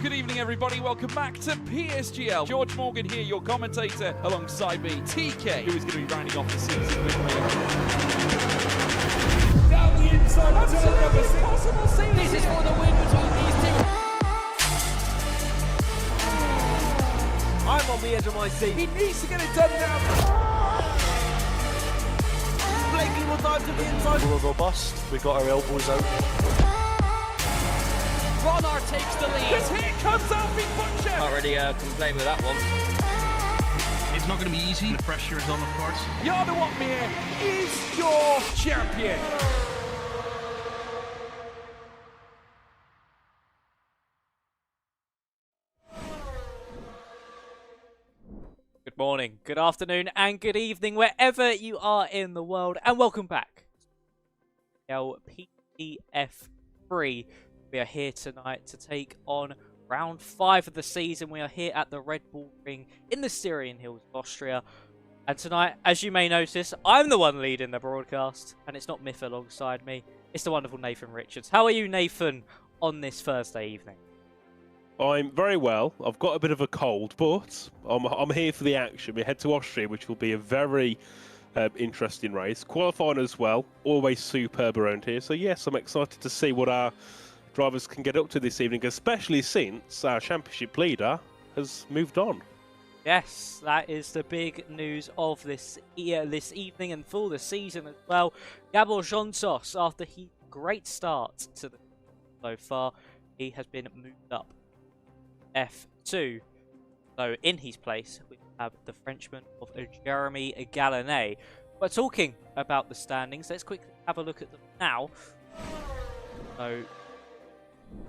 Good evening, everybody. Welcome back to PSGL. George Morgan here, your commentator, alongside me, TK, who is going to be rounding off the season with me. Down the inside, Absolutely impossible season. This is for the win between these two. I'm on the edge of my seat. He needs to get it done now. Blakely will dive to the inside. We're robust, we've got our elbows out. Ronard takes the lead. Because here comes Alfie Butcher. Can't really complain with that one. It's not going to be easy. The pressure is on, of course. Yarda Watmere is your champion. Good morning, good afternoon, and good evening, wherever you are in the world, and welcome back to LPTF3. We are here tonight to take on round 5 of the season. We are here at the Red Bull Ring in the Styrian Hills of Austria. And tonight, as you may notice, I'm the one leading the broadcast, and it's not Miff alongside me. It's the wonderful Nathan Richards. How are you, Nathan, on this Thursday evening? I'm very well. I've got a bit of a cold, but I'm here for the action. We head to Austria, which will be a very interesting race. Qualifying as well, always superb around here. So yes, I'm excited to see what our drivers can get up to this evening, especially since our championship leader has moved on. Yes, that is the big news of this evening and for the season as well. Gabor Jontos, after his great start to the so far, he has been moved up F2. So in his place, we have the Frenchman of Jeremy Galanet. But talking about the standings, let's quickly have a look at them now. So,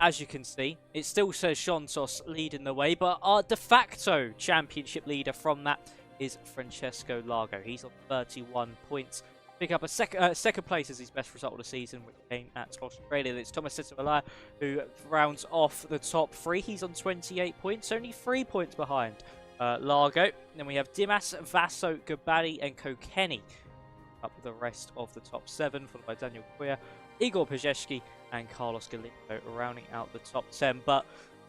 as you can see, it still says Jontos leading the way, but our de facto championship leader from that is Francesco Largo. He's on 31 points. Pick up a second place as his best result of the season, which came at Australia. It's Thomas Sitamalaya who rounds off the top 3. He's on 28 points, only 3 points behind Largo. Then we have Dimas, Vaso, Gabali and Kokeni up the rest of the top 7, followed by Daniel Queer, Igor Pajewski and Carlos Galindo rounding out the top 10. But,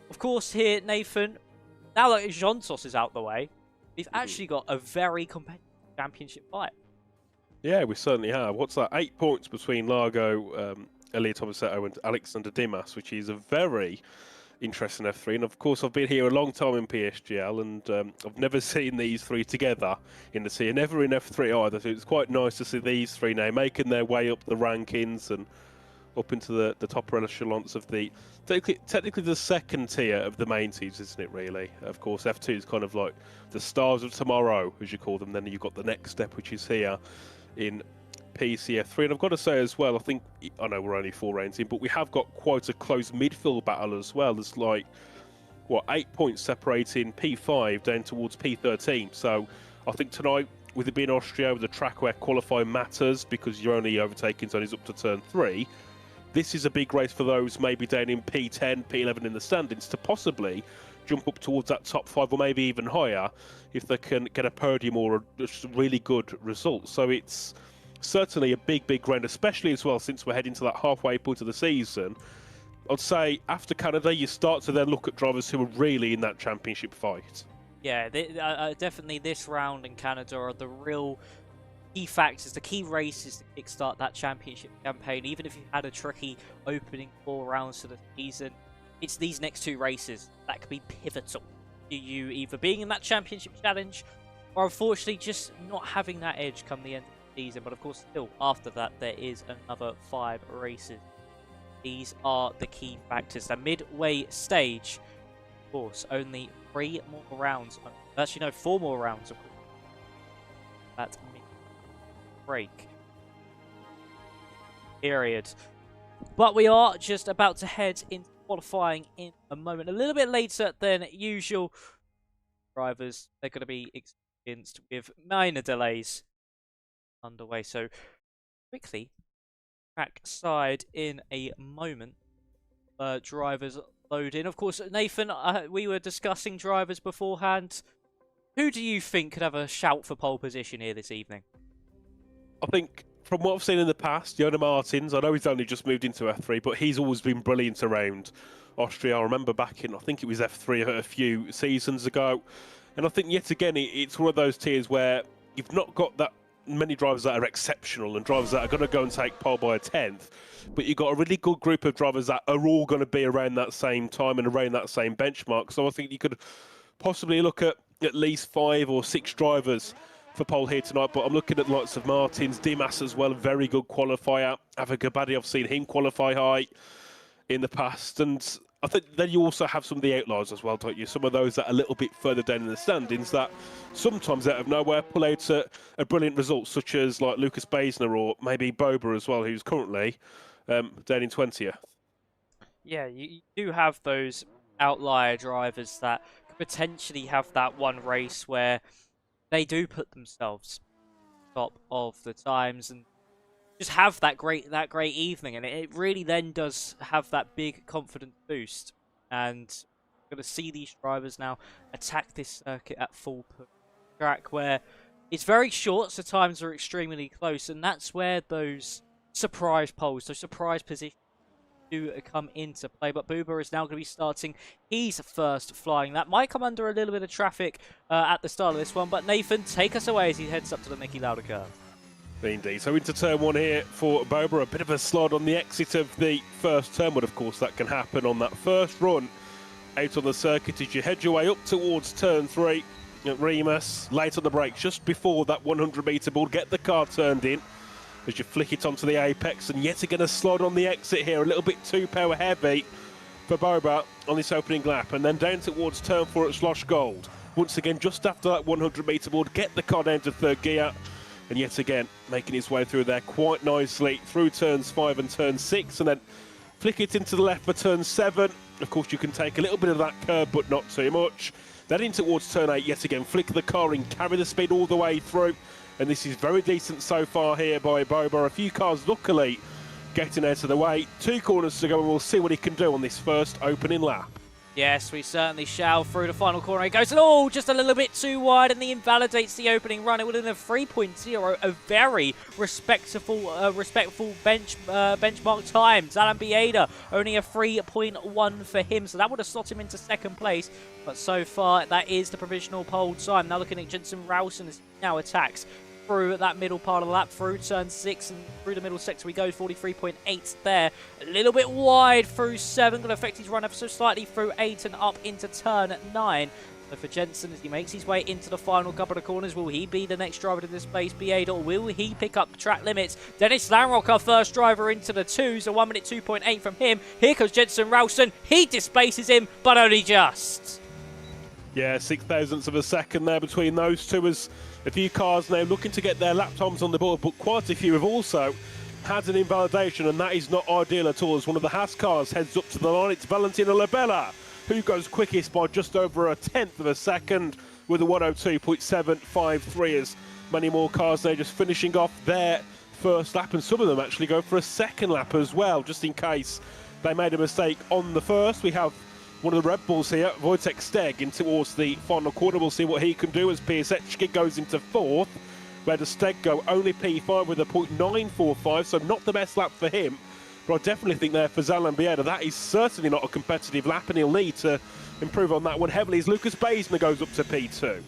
of course, here, Nathan, now that Jontos is out the way, we've actually got a very competitive championship fight. Yeah, we certainly have. What's that? 8 points between Largo, Elia Tomasetto and Alexander Dimas, which is a very interesting F3. And, of course, I've been here a long time in PSGL, and I've never seen these three together in the sea, and never in F3 either. So it's quite nice to see these three now making their way up the rankings and up into the top echelons of the technically the second tier of the main teams, isn't it, really? Of course, F2 is kind of like the stars of tomorrow, as you call them. Then you've got the next step, which is here in PCF3. And I've got to say as well, I know we're only 4 rounds in, but we have got quite a close midfield battle as well. There's like, 8 points separating P5 down towards P13. So I think tonight, with it being Austria, with a track where qualifying matters because you're only overtaking zones up to turn 3, this is a big race for those maybe down in P10, P11 in the standings to possibly jump up towards that top 5 or maybe even higher if they can get a podium or a really good result. So it's certainly a big round, especially as well since we're heading to that halfway point of the season. I'd say after Canada, you start to then look at drivers who are really in that championship fight. Yeah, definitely this round in Canada are the real key factors, the key races to kickstart that championship campaign. Even if you had a tricky opening 4 rounds to the season, it's these next 2 races that could be pivotal to you either being in that championship challenge or unfortunately just not having that edge come the end of the season. But of course, still after that, there is another 5 races. These are the key factors. The midway stage, of course, only 3 more rounds. Actually, no, 4 more rounds. Of course. That break period. But we are just about to head into qualifying in a moment. A little bit later than usual. Drivers, they're going to be experienced with minor delays underway. So quickly, track side in a moment. Drivers load in. Of course, Nathan, we were discussing drivers beforehand. Who do you think could have a shout for pole position here this evening? I think from what I've seen in the past, Jonas Martins, I know he's only just moved into F3, but he's always been brilliant around Austria. I remember back in, I think it was F3 a few seasons ago. And I think, yet again, it's one of those tiers where you've not got that many drivers that are exceptional and drivers that are going to go and take pole by a 10th. But you've got a really good group of drivers that are all going to be around that same time and around that same benchmark. So I think you could possibly look at least 5 or 6 drivers for pole here tonight, but I'm looking at the likes of Martins, Dimas as well, very good qualifier. Avagabadi, I've seen him qualify high in the past, and I think then you also have some of the outliers as well, don't you? Some of those that are a little bit further down in the standings that sometimes out of nowhere pull out a brilliant result, such as like Lucas Baisner or maybe Boba as well, who's currently down in 20th. Yeah, you do have those outlier drivers that could potentially have that one race where they do put themselves top of the times and just have that great evening, and it really then does have that big confidence boost. And we're going to see these drivers now attack this circuit at full push track, where it's very short, so times are extremely close, and that's where those surprise poles, those surprise positions do come into play. But Booba is now going to be starting his first flying. That might come under a little bit of traffic at the start of this one, but Nathan, take us away as he heads up to the Mickey Lauda curve. Indeed. So into turn 1 here for Boba. A bit of a slide on the exit of the first turn, but of course that can happen on that first run out on the circuit as you head your way up towards turn 3. Remus, late on the brakes, just before that 100-metre board. Get the car turned in as you flick it onto the apex, and yet again a slide on the exit here, a little bit too power heavy for Boba on this opening lap, and then down towards turn 4 at Slosh Gold. Once again, just after that 100-metre board, get the car down to 3rd gear, and yet again making his way through there quite nicely through turns 5 and turn 6, and then flick it into the left for turn 7. Of course, you can take a little bit of that curb, but not too much. Then in towards turn 8, yet again, flick the car in, carry the speed all the way through. And this is very decent so far here by Boba. A few cars, luckily, getting out of the way. 2 corners to go, and we'll see what he can do on this first opening lap. Yes, we certainly shall. Through the final corner it goes, and oh, just a little bit too wide, and he invalidates the opening run. It would have been a 3.0, a very respectful benchmark time. Zalan Bieda, only a 3.1 for him, so that would have slotted him into 2nd place. But so far, that is the provisional pole time. Now looking at Jensen Rowson as he now attacks through that middle part of the lap, through turn 6 and through the middle sector we go, 43.8 there. A little bit wide through 7, going to affect his run ever so slightly through 8 and up into turn 9. So for Jensen, as he makes his way into the final couple of corners, will he be the next driver to displace Bieda, or will he pick up track limits? Dennis Lanrock, our first driver into the 2s, a 1 minute 2.8 from him. Here comes Jensen Rowson, he displaces him, but only just. Yeah, 0.06 of a second there between those two, as a few cars now looking to get their lap times on the board, but quite a few have also had an invalidation, and that is not ideal at all. As one of the Haas cars heads up to the line, it's Valentino Labella who goes quickest by just over 1/10 of a second with a 102.753, as many more cars now just finishing off their first lap, and some of them actually go for a 2nd lap as well, just in case they made a mistake on the first. We have one of the Red Bulls here, Wojtek Steg, in towards the final corner. We'll see what he can do as PSGL goes into 4th. Where does Steg go? Only P5 with a .945, so not the best lap for him. But I definitely think there for Zalan Bieda, that is certainly not a competitive lap, and he'll need to improve on that one heavily as Lucas Baisner goes up to P2.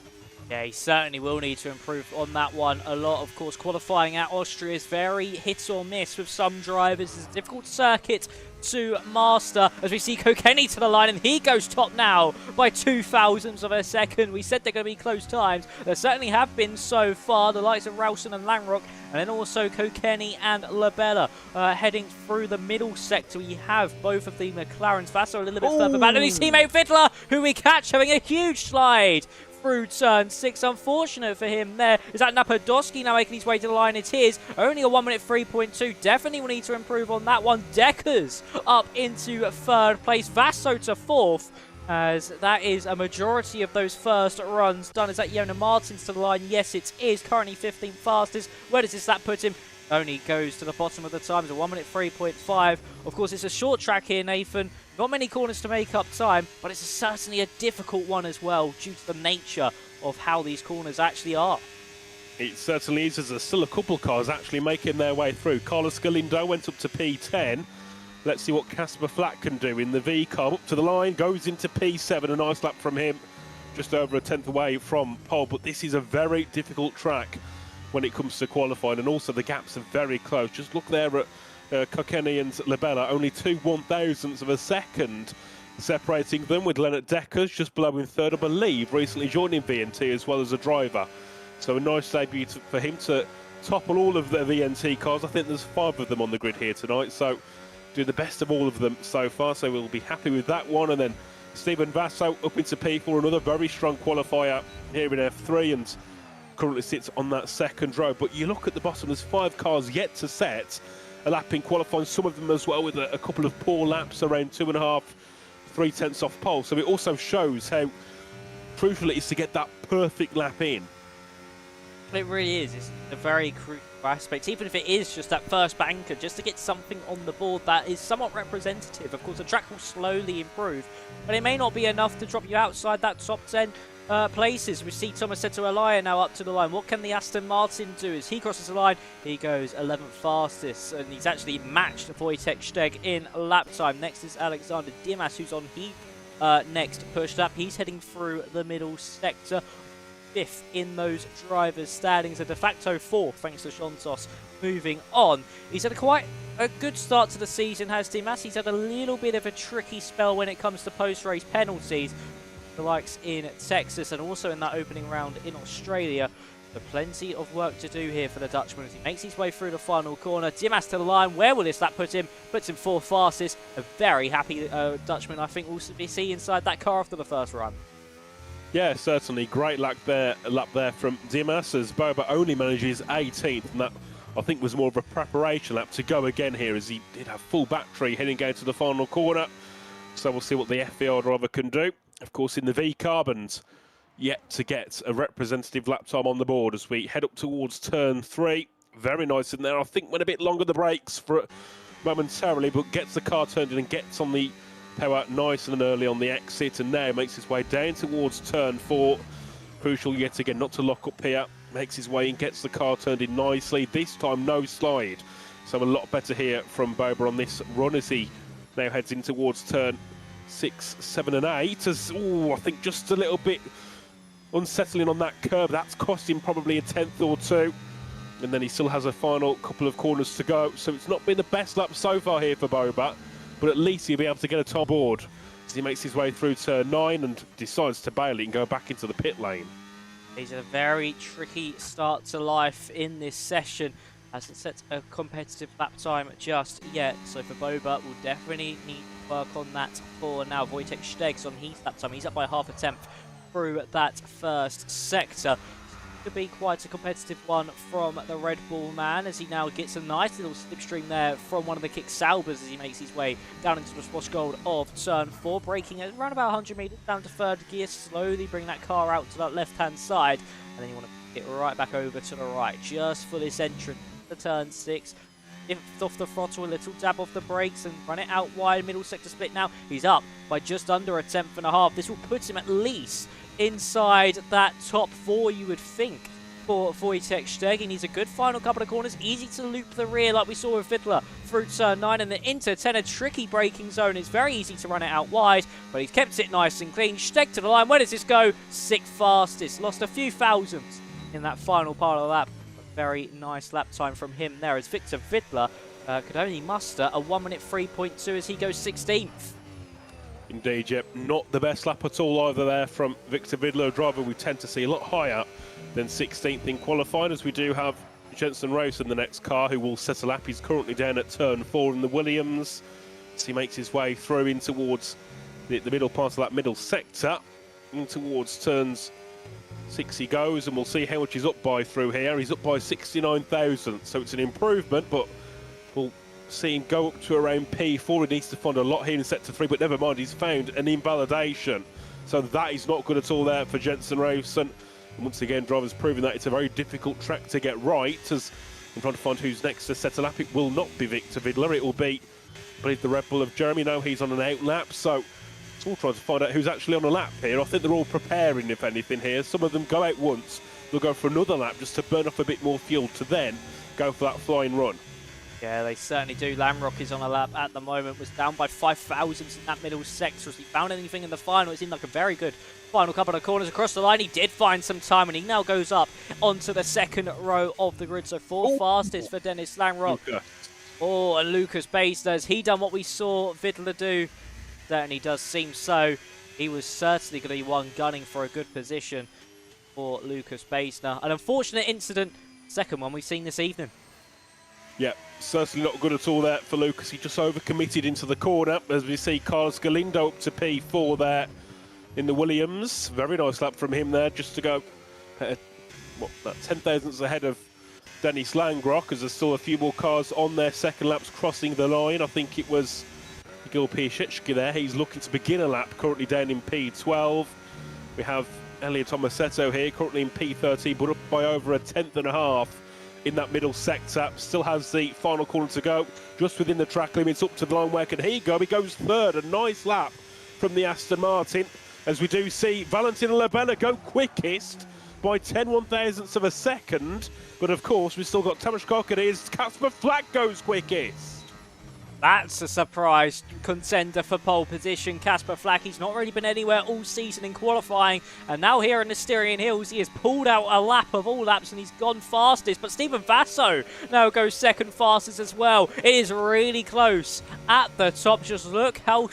Yeah, he certainly will need to improve on that one a lot. Of course, qualifying at Austria is very hit or miss with some drivers. It's a difficult circuit to master, as we see Kokeni to the line, and he goes top now by 0.02 of a second. We said they're going to be close times. There certainly have been so far. The likes of Rowson and Langrock, and then also Kokeni and Labella heading through the middle sector. We have both of the McLarens. Vassar a little bit further back, and his teammate Vittler, who we catch having a huge slide through turn 6. Unfortunate for him there is that Napadowski now making his way to the line. It's his. Only a 1 minute 3.2. Definitely will need to improve on that one. Deckers up into 3rd place. Vasso to 4th, as that is a majority of those first runs done. Is that Jonas Martins to the line? Yes, it is. Currently 15th fastest. Where does this lap put him? Only goes to the bottom of the times, a 1 minute 3.5. Of course, it's a short track here, Nathan. Not many corners to make up time, but it's certainly a difficult one as well, due to the nature of how these corners actually are. It certainly is, as there's still a couple of cars actually making their way through. Carlos Galindo went up to P10. Let's see what Casper Flack can do in the V car. Up to the line, goes into P7. A nice lap from him, just over a tenth away from pole. But this is a very difficult track when it comes to qualifying, and also the gaps are very close. Just look there at Kokeni and Labella, only 2 1,000ths of a second separating them, with Leonard Deckers just below in third, I believe, recently joining VNT as well as a driver. So a nice debut for him to topple all of the VNT cars. I think there's 5 of them on the grid here tonight, so do the best of all of them so far, so we'll be happy with that one. And then Stephen Vasso up into P4, another very strong qualifier here in F3, and currently sits on that second row. But you look at the bottom, there's 5 cars yet to set a lap in qualifying, some of them as well with a couple of poor laps, around 2.5, 3 tenths off pole. So it also shows how crucial it is to get that perfect lap in. It really is. It's a very crucial aspect, even if it is just that first banker, just to get something on the board that is somewhat representative. Of course, the track will slowly improve, but it may not be enough to drop you outside that top 10 places. We see Thomas Seto-Alaya now up to the line. What can the Aston Martin do? As he crosses the line, he goes 11th fastest, and he's actually matched Wojtek Steg in lap time. Next is Alexander Dimas, who's on heat next pushed up. He's heading through the middle sector. 5th in those drivers' standings, a de facto 4th thanks to Shontos moving on. He's had quite a good start to the season, has Dimas. He's had a little bit of a tricky spell when it comes to post-race penalties, the likes in Texas and also in that opening round in Australia. So plenty of work to do here for the Dutchman as he makes his way through the final corner. Dimas to the line. Where will this lap put him? Puts him 4th fastest. A very happy Dutchman, I think, will be seen inside that car after the first run. Yeah, certainly. Great lap there from Dimas, as Boba only manages 18th, and that, I think, was more of a preparation lap to go again here, as he did have full battery heading out to the final corner. So we'll see what the FVR driver can do. Of course, in the V-Carbons, yet to get a representative lap time on the board as we head up towards turn 3. Very nice in there. I think went a bit longer the brakes for momentarily, but gets the car turned in and gets on the power nice and early on the exit, and now makes his way down towards turn 4. Crucial yet again not to lock up here. Makes his way in, gets the car turned in nicely. This time no slide, so a lot better here from Boba on this run as he now heads in towards turn 6, 7 and 8. As I think just a little bit unsettling on that curb. That's cost him probably a 10th or 2, and then he still has a final couple of corners to go. So it's not been the best lap so far here for Boba, but at least he'll be able to get a top board as he makes his way through turn 9 and decides to bail it and go back into the pit lane. He's a very tricky start to life in this session. Hasn't set a competitive lap time just yet, so for Boba, we'll definitely need to work on that for now. Wojtek Steg's on his lap time. He's up by half a tenth through that first sector. Could be quite a competitive one from the Red Bull man, as he now gets a nice little slipstream there from one of the kick Saubers as he makes his way down into the swash gold of turn 4, braking at around about 100 metres down to third gear, slowly bring that car out to that left hand side, and then you want to get right back over to the right just for this entrance to turn 6. Lift off the throttle a little, dab off the brakes and run it out wide. Middle sector split now. He's up by just under a tenth and a half. This will put him at least inside that top 4, you would think, for Wojtek Steg. He needs a good final couple of corners. Easy to loop the rear like we saw with Fiddler through turn 9, and the into 10, a tricky braking zone. It's very easy to run it out wide, but he's kept it nice and clean. Steg to the line. Where does this go? 6th fastest. Lost a few thousandths in that final part of the lap. Very nice lap time from him there, as Victor Fiddler could only muster a 1 minute 3.2 as he goes 16th. Indeed, yep. Not the best lap at all either there from Victor Vidler, a driver we tend to see a lot higher than 16th in qualifying, as we do have Jensen Rose in the next car who will set a lap. He's currently down at turn 4 in the Williams, as he makes his way through in towards the middle part of that middle sector. In towards turns 6 he goes, and we'll see how much he's up by through here. He's up by 69,000, so it's an improvement, but we'll see him go up to around P4. He needs to find a lot here in sector 3, but never mind, he's found an invalidation. So that is not good at all there for Jensen Rowson. And once again, drivers proving that it's a very difficult track to get right, as I'm trying to find who's next to set a lap. It will not be Victor Vidler, it will be, I believe, the Red Bull of Jeremy. No, he's on an out lap, so it's all trying to find out who's actually on a lap here. I think they're all preparing, if anything, here. Some of them go out once, they'll go for another lap just to burn off a bit more fuel to then go for that flying run. Yeah, they certainly do. Lamrock is on a lap at the moment, was down by 5 thousandths in that middle sector. Has he found anything in the final? It seemed like a very good final couple of corners across the line. He did find some time, and he now goes up onto the second row of the grid. So fourth fastest for Dennis Lamrock. Oh, and Lucas Baisner, has he done what we saw Vidler do? Certainly does seem so. He was certainly going to be one gunning for a good position for Lucas Baisner. An unfortunate incident, second one we've seen this evening. Yeah, certainly not good at all there for Lucas. He just overcommitted into the corner, as we see Carlos Galindo up to P4 there in the Williams. Very nice lap from him there, just to go, about 10 thousandths ahead of Dennis Langrock, as there's still a few more cars on their second laps crossing the line. I think it was Igor Piasecki there. He's looking to begin a lap, currently down in P12. We have Elliot Tomasetto here, currently in P13, but up by over a tenth and a half in that middle sector. Still has the final corner to go, just within the track limits, up to the line. Where can he go? He goes third. A nice lap from the Aston Martin, as we do see Valentino Labella go quickest by 10/1000ths of a second. But of course, we've still got Tamas Kokadiz. Kasper Flack goes quickest. That's a surprise contender for pole position. Kasper Flack, he's not really been anywhere all season in qualifying, and now here in the Styrian Hills, he has pulled out a lap of all laps and he's gone fastest. But Stephen Vasso now goes second fastest as well. It is really close at the top. Just look how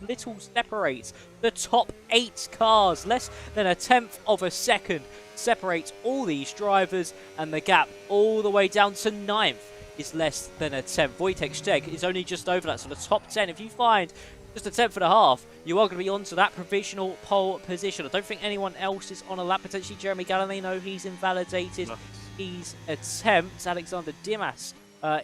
little separates the top 8 cars. Less than a tenth of a second separates all these drivers, and the gap all the way down to 9th is less than a tenth. Wojtek Steg is only just over that, so the top 10, if you find just a tenth and a half, you are going to be onto that provisional pole position. I don't think anyone else is on a lap. Potentially Jeremy Gallinino, he's invalidated his attempt. Alexander Dimas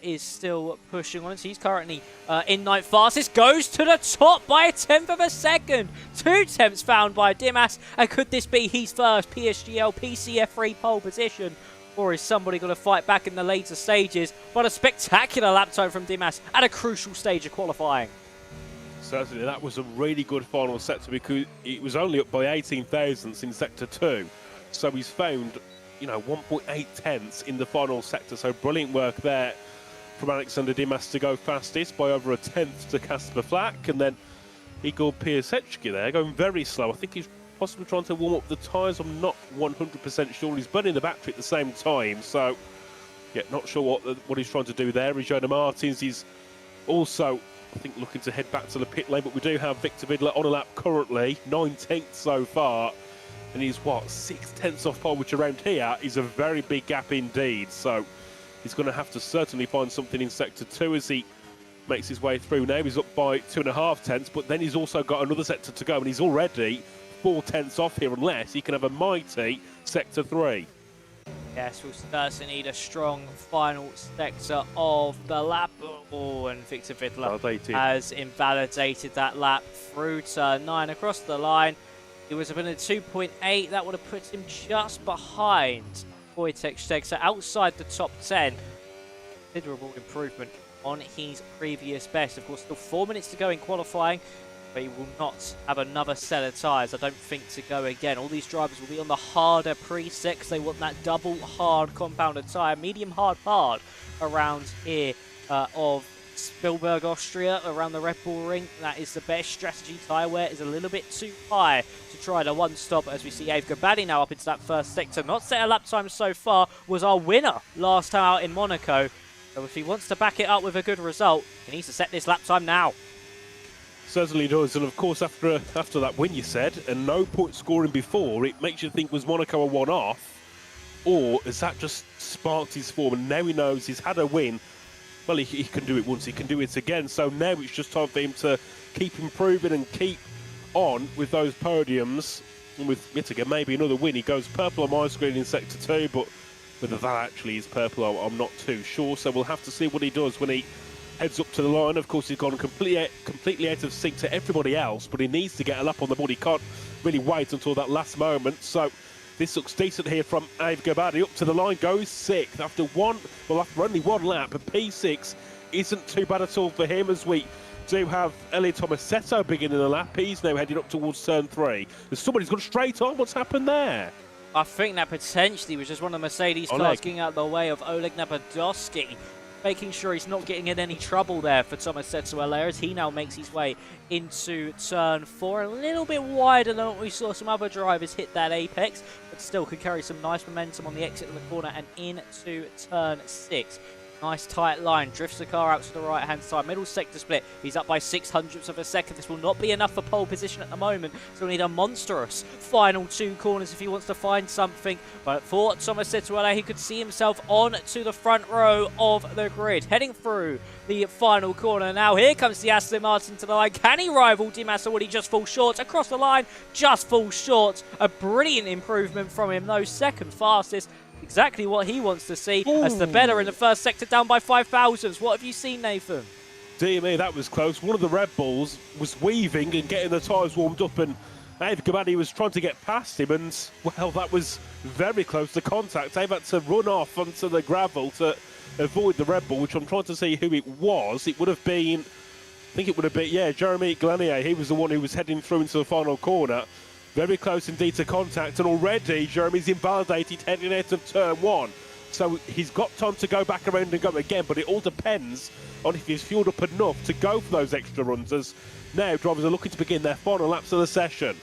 is still pushing on, so he's currently in 9th fastest. Goes to the top by a tenth of a second. 2 tenths found by Dimas, and could this be his first PSGL PCF3 pole position? Or is somebody going to fight back in the later stages? But a spectacular lap time from Dimas at a crucial stage of qualifying. Certainly, that was a really good final sector, because it was only up by 18 thousandths in sector 2. So he's found, 1.8 tenths in the final sector. So brilliant work there from Alexander Dimas to go fastest by over a tenth to Kasper Flack. And then Igor Piasecki there going very slow. I think he's possibly trying to warm up the tyres. I'm not 100% sure. He's burning the battery at the same time, so yeah, not sure what he's trying to do there. Jonah Martins is also, I think, looking to head back to the pit lane, but we do have Victor Vidler on a lap currently, 9/10 so far, and he's 6/10 off pole, which around here is a very big gap indeed. So he's going to have to certainly find something in sector 2 as he makes his way through. Now he's up by 2.5 tenths, but then he's also got another sector to go, and he's already 4 tenths off here, unless he can have a mighty sector 3. Yes, we'll certainly need a strong final sector of the lap. Oh, and Victor Vidler has invalidated that lap through turn 9 across the line. He was up in a 2.8. That would have put him just behind Wojtek Steg, so outside the top 10. Considerable improvement on his previous best. Of course, still 4 minutes to go in qualifying, but he will not have another set of tyres, I don't think, to go again. All these drivers will be on the harder pre-6. They want that double hard compounded tyre, medium hard around here of Spielberg, Austria, around the Red Bull Ring. That is the best strategy. Tyre wear is a little bit too high to try the one stop, as we see Abe Gabadi now up into that first sector. Not set a lap time so far, was our winner last time out in Monaco. So if he wants to back it up with a good result, he needs to set this lap time now. Certainly does, and of course after that win, you said, and no point scoring before, it makes you think, was Monaco a one-off, or has that just sparked his form, and now he knows he's had a win. Well, he can do it once, he can do it again, so now it's just time for him to keep improving and keep on with those podiums, and with, yet again, maybe another win. He goes purple on my screen in sector 2, but whether that actually is purple, I'm not too sure, so we'll have to see what he does when he heads up to the line. Of course, he's gone completely out of sync to everybody else, but he needs to get a lap on the board. He can't really wait until that last moment. So this looks decent here from Abe Gabadi. Up to the line goes 6th after only one lap. A P6 isn't too bad at all for him, as we do have Elliot Tomasetto beginning the lap. He's now heading up towards turn 3. Somebody's gone straight on. What's happened there? I think that potentially was just one of the Mercedes cars Oleg. getting out of the way of Oleg Nabadowski, making sure he's not getting in any trouble there for Thomas Setsuela as he now makes his way into turn 4. A little bit wider than what we saw some other drivers hit that apex, but still could carry some nice momentum on the exit of the corner and into turn 6. Nice tight line, drifts the car out to the right hand side, middle sector split, he's up by 0.06 of a second. This will not be enough for pole position at the moment, so he'll need a monstrous final 2 corners if he wants to find something. But for Thomas Setsuela, he could see himself on to the front row of the grid, heading through the final corner. Now here comes the Aston Martin to the line. Can he rival Dimas, or would he just fall short? Across the line, just falls short. A brilliant improvement from him though, second fastest. Exactly what he wants to see. As the better in the first sector down by 5 thousandths. What have you seen, Nathan? Dear me, that was close. One of the Red Bulls was weaving and getting the tyres warmed up, and Dave Gabani was trying to get past him, and, well, that was very close to contact. Dave had to run off onto the gravel to avoid the Red Bull, which I'm trying to see who it was. It would have been, I think it would have been, yeah, Jeremy Glenier. He was the one who was heading through into the final corner. Very close indeed to contact, and already Jeremy's invalidated heading out of turn 1. So he's got time to go back around and go again, but it all depends on if he's fueled up enough to go for those extra runs, as now drivers are looking to begin their final laps of the session.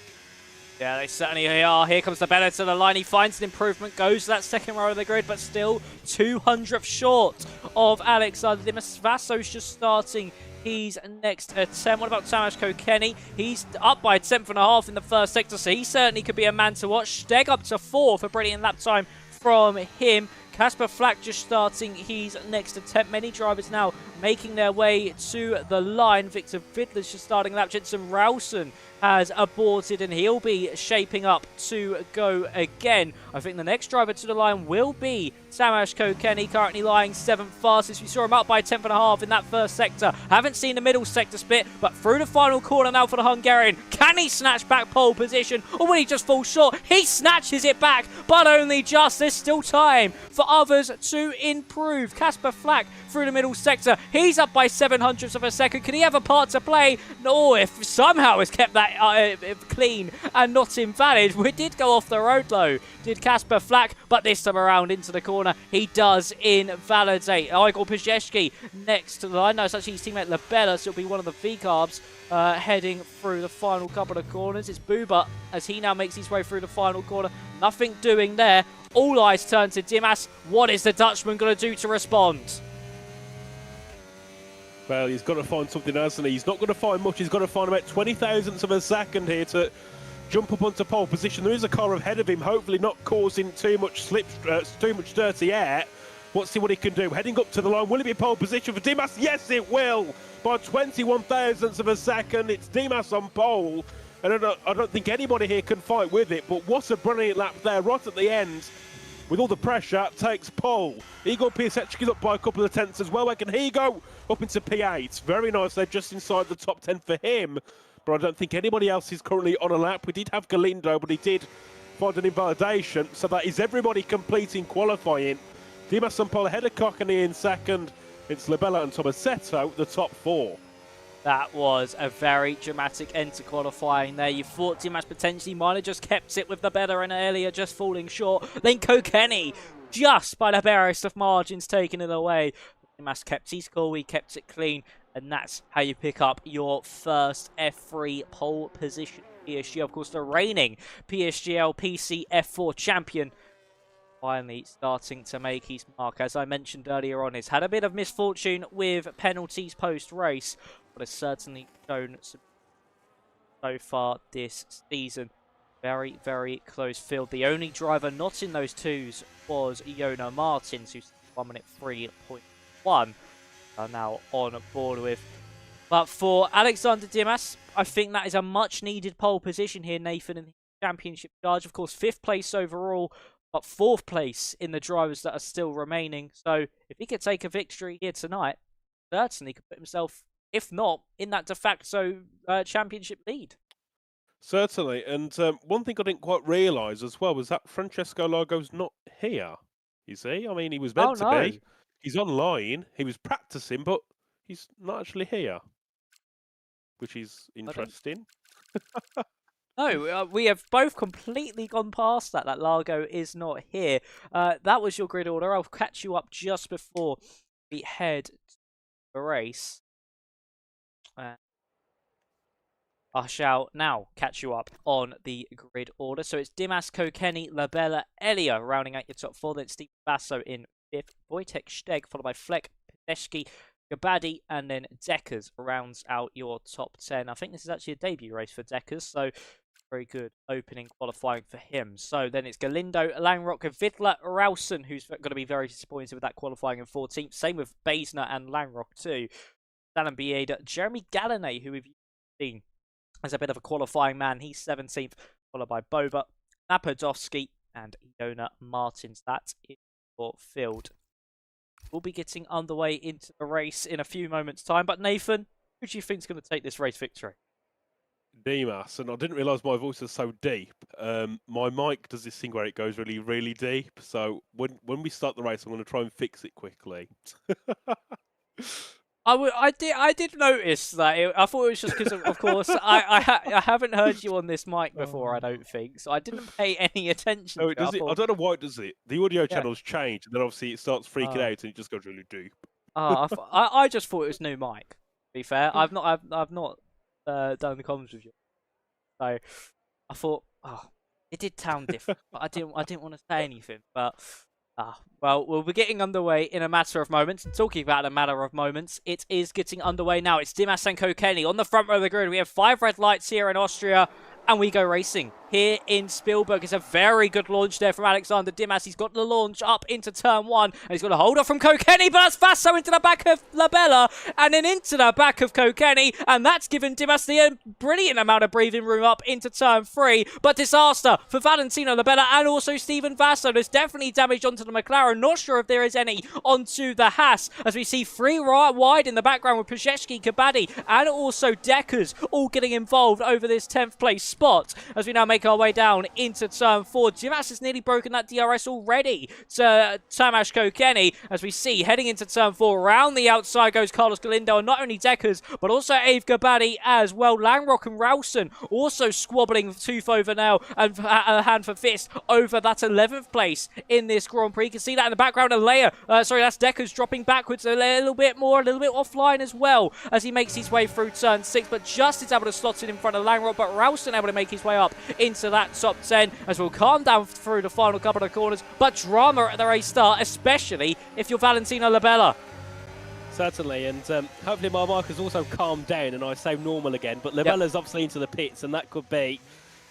Yeah, they certainly are. Here comes the better to the line. He finds an improvement, goes to that second row of the grid, but still 200th short of Alexander Dimas. Vasso's just starting his next attempt. What about Tamas Kokeni? He's up by 10.5 in the first sector, so he certainly could be a man to watch. Steg up to 4th, a brilliant lap time from him. Casper Flack just starting his next attempt. Many drivers now making their way to the line. Victor Vidler's just starting a lap. Jensen Rowson has aborted, and he'll be shaping up to go again. I think the next driver to the line will be Samash Kokeni, currently lying 7th fastest. We saw him up by 10.5 in that first sector. Haven't seen the middle sector split, but through the final corner now for the Hungarian. Can he snatch back pole position, or will he just fall short? He snatches it back, but only just. There's still time for others to improve. Casper Flack through the middle sector. He's up by 0.07 of a second. Can he have a part to play? No, if somehow has kept that clean and not invalid. We did go off the road though, did Casper Flack, but this time around into the corner, he does invalidate. Igor Pizzeski next to the line. No, it's actually his teammate Labella, so it'll be one of the V-Carbs heading through the final couple of corners. It's Buba as he now makes his way through the final corner. Nothing doing there. All eyes turn to Dimas. What is the Dutchman going to do to respond? Well, he's got to find something, hasn't he? He's not going to find much. He's got to find about 20 thousandths of a second here to jump up onto pole position. There is a car ahead of him, hopefully not causing too much too much dirty air. Let's see what he can do. Heading up to the line. Will it be pole position for Dimas? Yes, it will. By 21 thousandths of a second, it's Dimas on pole. And I don't think anybody here can fight with it. But what a brilliant lap there, right at the end. With all the pressure, takes pole. Igor Piasecki's up by a couple of tenths as well. Where can he go? Up into P8. Very nice. They're just inside the top 10 for him. But I don't think anybody else is currently on a lap. We did have Galindo, but he did find an invalidation. So that is everybody completing qualifying. Dimas on pole ahead of Kokeni in second. It's Labella and Tomasetto, the top 4. That was a very dramatic end to qualifying there. You thought Dimas potentially might have just kept it with the better and earlier, just falling short. Then Kokeni, just by the barest of margins, taking it away. Dimas kept his cool, he kept it clean, and that's how you pick up your first F3 pole position. PSG, of course, the reigning PSGL PC F4 champion, finally starting to make his mark. As I mentioned earlier on, he's had a bit of misfortune with penalties post-race, but has certainly shown some so far this season. Very, very close field. The only driver not in those twos was Jono Martins, who's 1 minute 3.1 are now on board with. But for Alexander Dimas, I think that is a much needed pole position here, Nathan, in the championship charge. Of course, 5th place overall, but 4th place in the drivers that are still remaining. So if he could take a victory here tonight, certainly could put himself, if not, in that de facto championship lead. Certainly. And one thing I didn't quite realise as well was that Francesco Largo's not here. You see? I mean, he was meant to be. He's online. He was practicing, but he's not actually here, which is interesting. No, we have both completely gone past that. That Largo is not here. That was your grid order. I'll catch you up just before we head to the race. I shall now catch you up on the grid order. So it's Dimas, Kokeni, Labella, Elia rounding out your top 4. Then Steve Basso in 5th. Wojtek Steg followed by Fleck, Pedeshki, Gabadi, and then Deckers rounds out your top 10. I think this is actually a debut race for Deckers, so very good opening qualifying for him. So then it's Galindo, Langrock, Vidler, Rausen, who's going to be very disappointed with that qualifying in 14th. Same with Basner and Langrock too. Alan Bieda, Jeremy Gallinay, who we've seen as a bit of a qualifying man. He's 17th, followed by Boba, Napodowski, and Iona Martins. That is your field. We'll be getting underway into the race in a few moments' time. But Nathan, who do you think is going to take this race victory? Dimas, and I didn't realise my voice was so deep. My mic does this thing where it goes really, really deep. So when we start the race, I'm going to try and fix it quickly. I did notice that. I thought it was just because, of course, I haven't heard you on this mic before. I don't think so. I didn't pay any attention. No, it does it. I don't know why it does it. The audio channels change, and then obviously it starts freaking out, and it just goes really deep. I just thought it was new mic. To be fair, I've not done the comms with you, so I thought, it did sound different, but I didn't want to say anything. But well, we'll be getting underway in a matter of moments. And talking about a matter of moments, it is getting underway now. It's Dimas and Kokeni on the front row of the grid. We have 5 red lights here in Austria, and we go racing here in Spielberg. It's a very good launch there from Alexander Dimas. He's got the launch up into turn 1, and he's got a hold off from Kokeni, but that's Faso into the back of Labella, and then into the back of Kokeni, and that's given Dimas the brilliant amount of breathing room up into turn 3, but disaster for Valentino Labella and also Stephen Faso. There's definitely damage onto the McLaren. Not sure if there is any onto the Haas, as we see 3 right wide in the background with Pajecki, Kabaddi, and also Deckers all getting involved over this 10th place spot as we now make our way down into turn 4. Dimas has nearly broken that DRS already to Tamash Kokeni, as we see heading into turn 4. Around the outside goes Carlos Galindo, and not only Deckers but also Ave Gabadi as well. Langrock and Rausen also squabbling tooth over now, and a hand for fist over that 11th place in this Grand Prix. You can see that in the background. That's Deckers dropping backwards a little bit offline as well as he makes his way through turn 6, but just is able to slot in front of Langrock, but Rausen able to make his way up into that top 10 as we'll calm down through the final couple of corners. But drama at the race start, especially if you're Valentino Labella. Certainly, and hopefully my mic has also calmed down and I sound normal again. But Labella's obviously into the pits, and that could be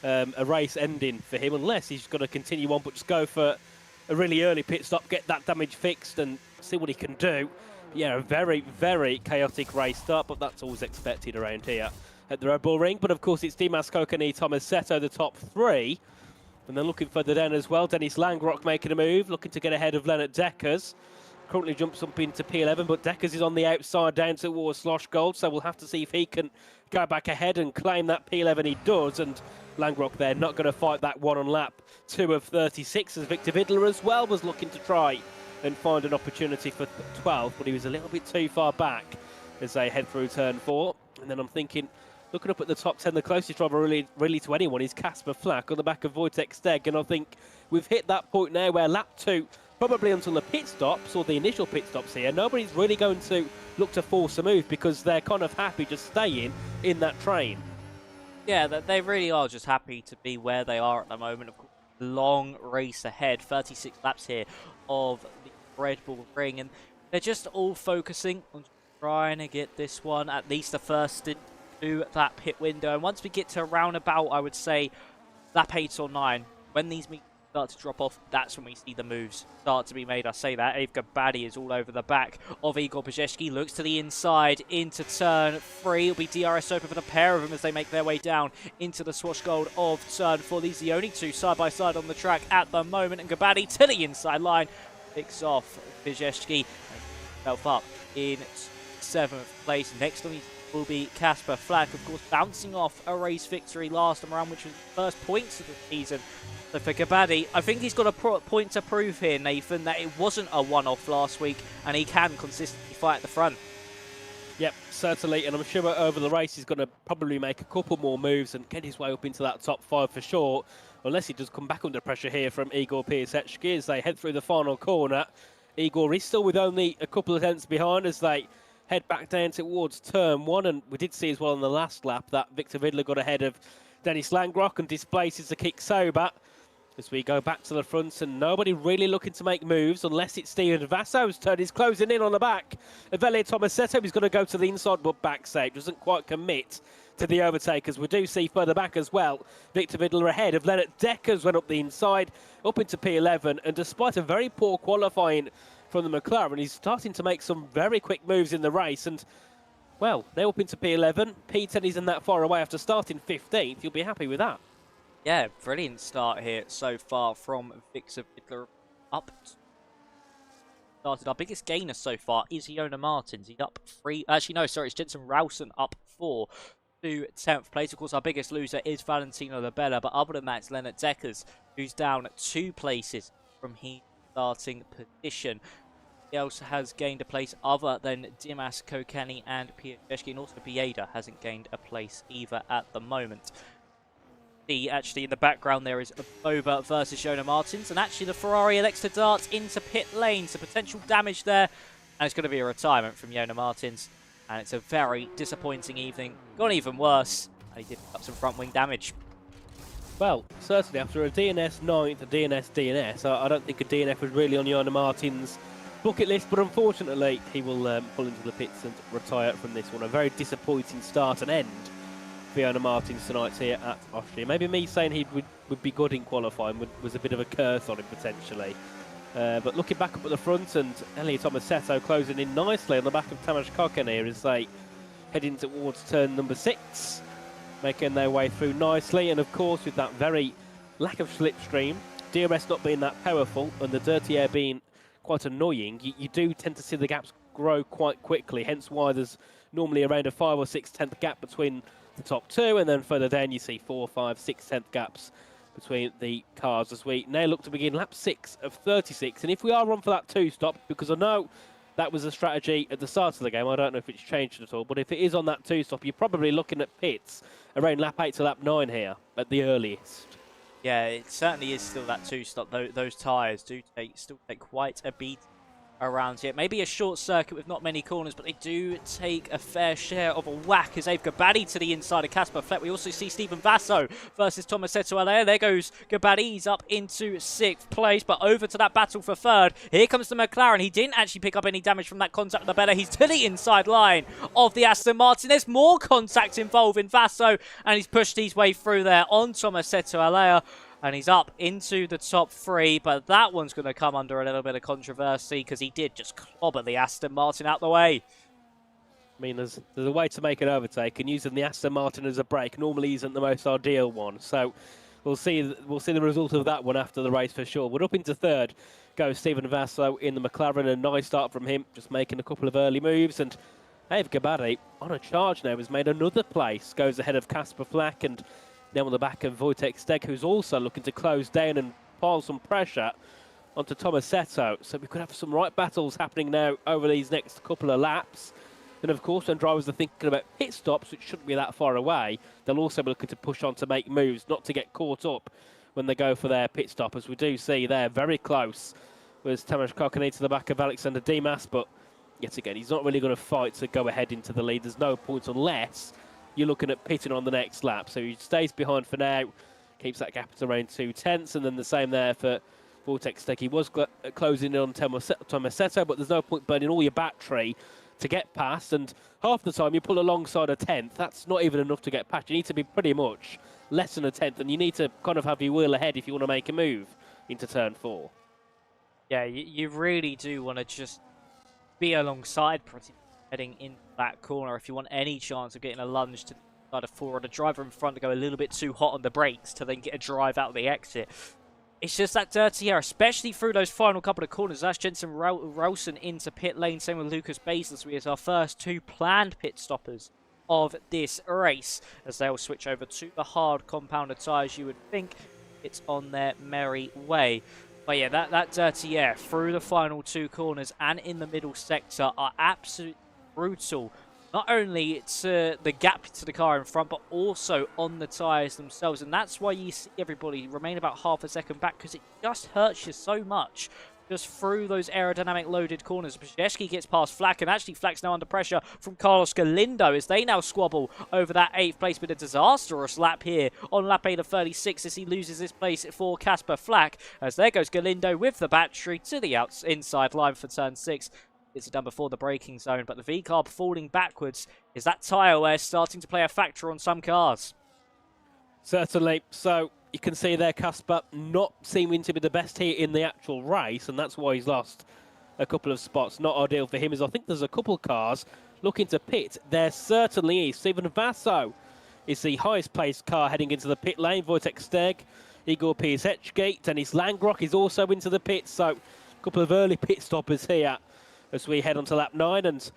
a race ending for him unless he's going to continue on, but just go for a really early pit stop, get that damage fixed and see what he can do. Yeah, a very, very chaotic race start, but that's always expected around here at the Red Bull Ring. But of course it's Dimas, Kokeni, Tomasetto, the top 3. And then looking further down as well, Dennis Langrock making a move, looking to get ahead of Leonard Deckers. Currently jumps up into P11, but Deckers is on the outside down towards Slosh Gold, so we'll have to see if he can go back ahead and claim that P11. He does, and Langrock there not going to fight that one on lap 2 of 36, as Victor Vidler as well was looking to try and find an opportunity for 12, but he was a little bit too far back as they head through turn 4. And then I'm thinking, looking up at the top 10, the closest driver really to anyone is Casper Flack on the back of Wojtek Steg, and I think we've hit that point now where lap 2, probably until the pit stops or the initial pit stops here, nobody's really going to look to force a move because they're kind of happy just staying in that train. Yeah, they really are just happy to be where they are at the moment. Of course, long race ahead, 36 laps here of the Red Bull Ring, and they're just all focusing on trying to get this one at least the first into that pit window. And once we get to around about, I would say, lap 8 or 9, when these meetings start to drop off, that's when we see the moves start to be made. I say that. Ave Gabadi is all over the back of Igor Pajecki, looks to the inside into turn 3. It'll be DRS open for the pair of them as they make their way down into the Swash Gold of turn 4. These are the only two side by side on the track at the moment, and Gabadi to the inside line picks off Pajecki and himself up in 7th place. Next on his will be Casper Flack, of course, bouncing off a race victory last time around, which was the first points of the season. So for Gabadi, I think he's got a point to prove here, Nathan, that it wasn't a one-off last week and he can consistently fight at the front. Yep, certainly, and I'm sure over the race he's going to probably make a couple more moves and get his way up into that top 5 for sure, unless he does come back under pressure here from Igor Piasecki as they head through the final corner. Igor is still with only a couple of tenths behind as they head back down towards turn 1, and we did see as well on the last lap that Victor Vidler got ahead of Dennis Langrock and displaces the kick Sobat. As we go back to the front and nobody really looking to make moves unless it's Steven Vasso's turn. He's closing in on the back of Elliot Tomasetto. He's going to go to the inside but back safe. Doesn't quite commit to the overtake as we do see further back as well. Victor Vidler ahead of Lennart Deckers went up the inside, up into P11. And despite a very poor qualifying from the McLaren, he's starting to make some very quick moves in the race. And, well, they're up into P11. P10 isn't that far away after starting 15th. You'll be happy with that. Yeah, brilliant start here so far from Victor Vidler. Up started. Our biggest gainer so far is Iona Martins. He's up 3. Actually, no, sorry, it's Jensen Rowson up 4 to 10th place. Of course, our biggest loser is Valentino Labella, but other than that, it's Lennart Deckers, who's down 2 places from his starting position. He also has gained a place other than Dimas, Kokani, and Piasecki, and also Bieda hasn't gained a place either at the moment. Actually in the background there is Boba versus Iona Martins, and actually the Ferrari elects to dart into pit lane, so potential damage there, and it's going to be a retirement from Iona Martins, and it's a very disappointing evening. Gone even worse, and he did pick up some front wing damage. Well, certainly after a DNS 9th, a DNS, I don't think a DNF was really on Iona Martins' bucket list, but unfortunately he will pull into the pits and retire from this one. A very disappointing start and end Iona Martins tonight here at Austria. Maybe me saying he would be good in qualifying was a bit of a curse on him potentially. But looking back up at the front, and Elliot Tomasetto closing in nicely on the back of Tamas Kokan here as they head in towards turn number 6, making their way through nicely. And of course, with that very lack of slipstream, DRS not being that powerful, and the dirty air being quite annoying, you do tend to see the gaps grow quite quickly. Hence why there's normally around a 5 or 6 tenth gap between the top 2, and then further down you see 4, 5, 6 tenth gaps between the cars as we now look to begin lap 6 of 36. And if we are on for that 2-stop, because I know that was a strategy at the start of the game, I don't know if it's changed at all, but if it is on that 2-stop, you're probably looking at pits around lap 8 to lap 9 here at the earliest. Yeah, it certainly is still that 2-stop. Those tyres do still take quite a beat around here. Maybe a short circuit with not many corners, but they do take a fair share of a whack as they've Gabadi to the inside of Casper Fleck. We also see Steven Vasso versus Tomasetto Alea. There goes Gabadi's up into 6th place, but over to that battle for 3rd. Here comes the McLaren. He didn't actually pick up any damage from that contact with the Bella. He's to the inside line of the Aston Martin. There's more contact involving Vasso, and he's pushed his way through there on Tomasetto Alea. And he's up into the top 3, but that one's going to come under a little bit of controversy because he did just clobber the Aston Martin out the way. I mean, there's a way to make an overtake, and using the Aston Martin as a brake normally isn't the most ideal one. So we'll see the result of that one after the race for sure. But up into 3rd goes Steven Vasso in the McLaren, a nice start from him, just making a couple of early moves. And Dave Gabadi on a charge now has made another place, goes ahead of Casper Fleck, and now on the back of Wojtek Steg, who's also looking to close down and pile some pressure onto Tomasetto. So we could have some right battles happening now over these next couple of laps. And of course, when drivers are thinking about pit stops, which shouldn't be that far away, they'll also be looking to push on to make moves, not to get caught up when they go for their pit stop, as we do see there, very close was Tamas Kokani to the back of Alexander Dimas, but yet again, he's not really going to fight to go ahead into the lead. There's no point unless you're looking at pitting on the next lap. So he stays behind for now, keeps that gap at around 2 tenths, and then the same there for Wojtek Steg. He was closing in on Tomasetto, but there's no point burning all your battery to get past, and half the time you pull alongside a 10th, that's not even enough to get past. You need to be pretty much less than a 10th, and you need to kind of have your wheel ahead if you want to make a move into turn 4. Yeah, you really do want to just be alongside pretty much heading into that corner if you want any chance of getting a lunge to the side of 4, or the driver in front to go a little bit too hot on the brakes to then get a drive out of the exit. It's just that dirty air, especially through those final couple of corners. That's Jensen Rowson into pit lane, same with Lucas Basel. We have our first 2 planned pit stoppers of this race, as they'll switch over to the hard compounder tyres. You would think it's on their merry way. But yeah, that dirty air through the final 2 corners and in the middle sector are absolutely brutal not only to the gap to the car in front, but also on the tyres themselves. And that's why you see everybody remain about half a second back, because it just hurts you so much just through those aerodynamic loaded corners. PSGL gets past Flack, and actually Flack's now under pressure from Carlos Galindo as they now squabble over that 8th place. But a disastrous lap here on lap 8 of 36 as he loses his place for Casper Flack, as there goes Galindo with the battery to the inside line for turn 6. It's done before the braking zone, but the V-carb falling backwards. Is that tyre wear starting to play a factor on some cars? Certainly. So you can see there Casper not seeming to be the best here in the actual race, and that's why he's lost a couple of spots. Not ideal for him, as I think there's a couple of cars looking to pit. There certainly is. Stephen Vasso is the highest placed car heading into the pit lane. Wojtek Steg, Igor PSGL, Dennis Langrock is also into the pit. So a couple of early pit stoppers here as we head on to lap 9, and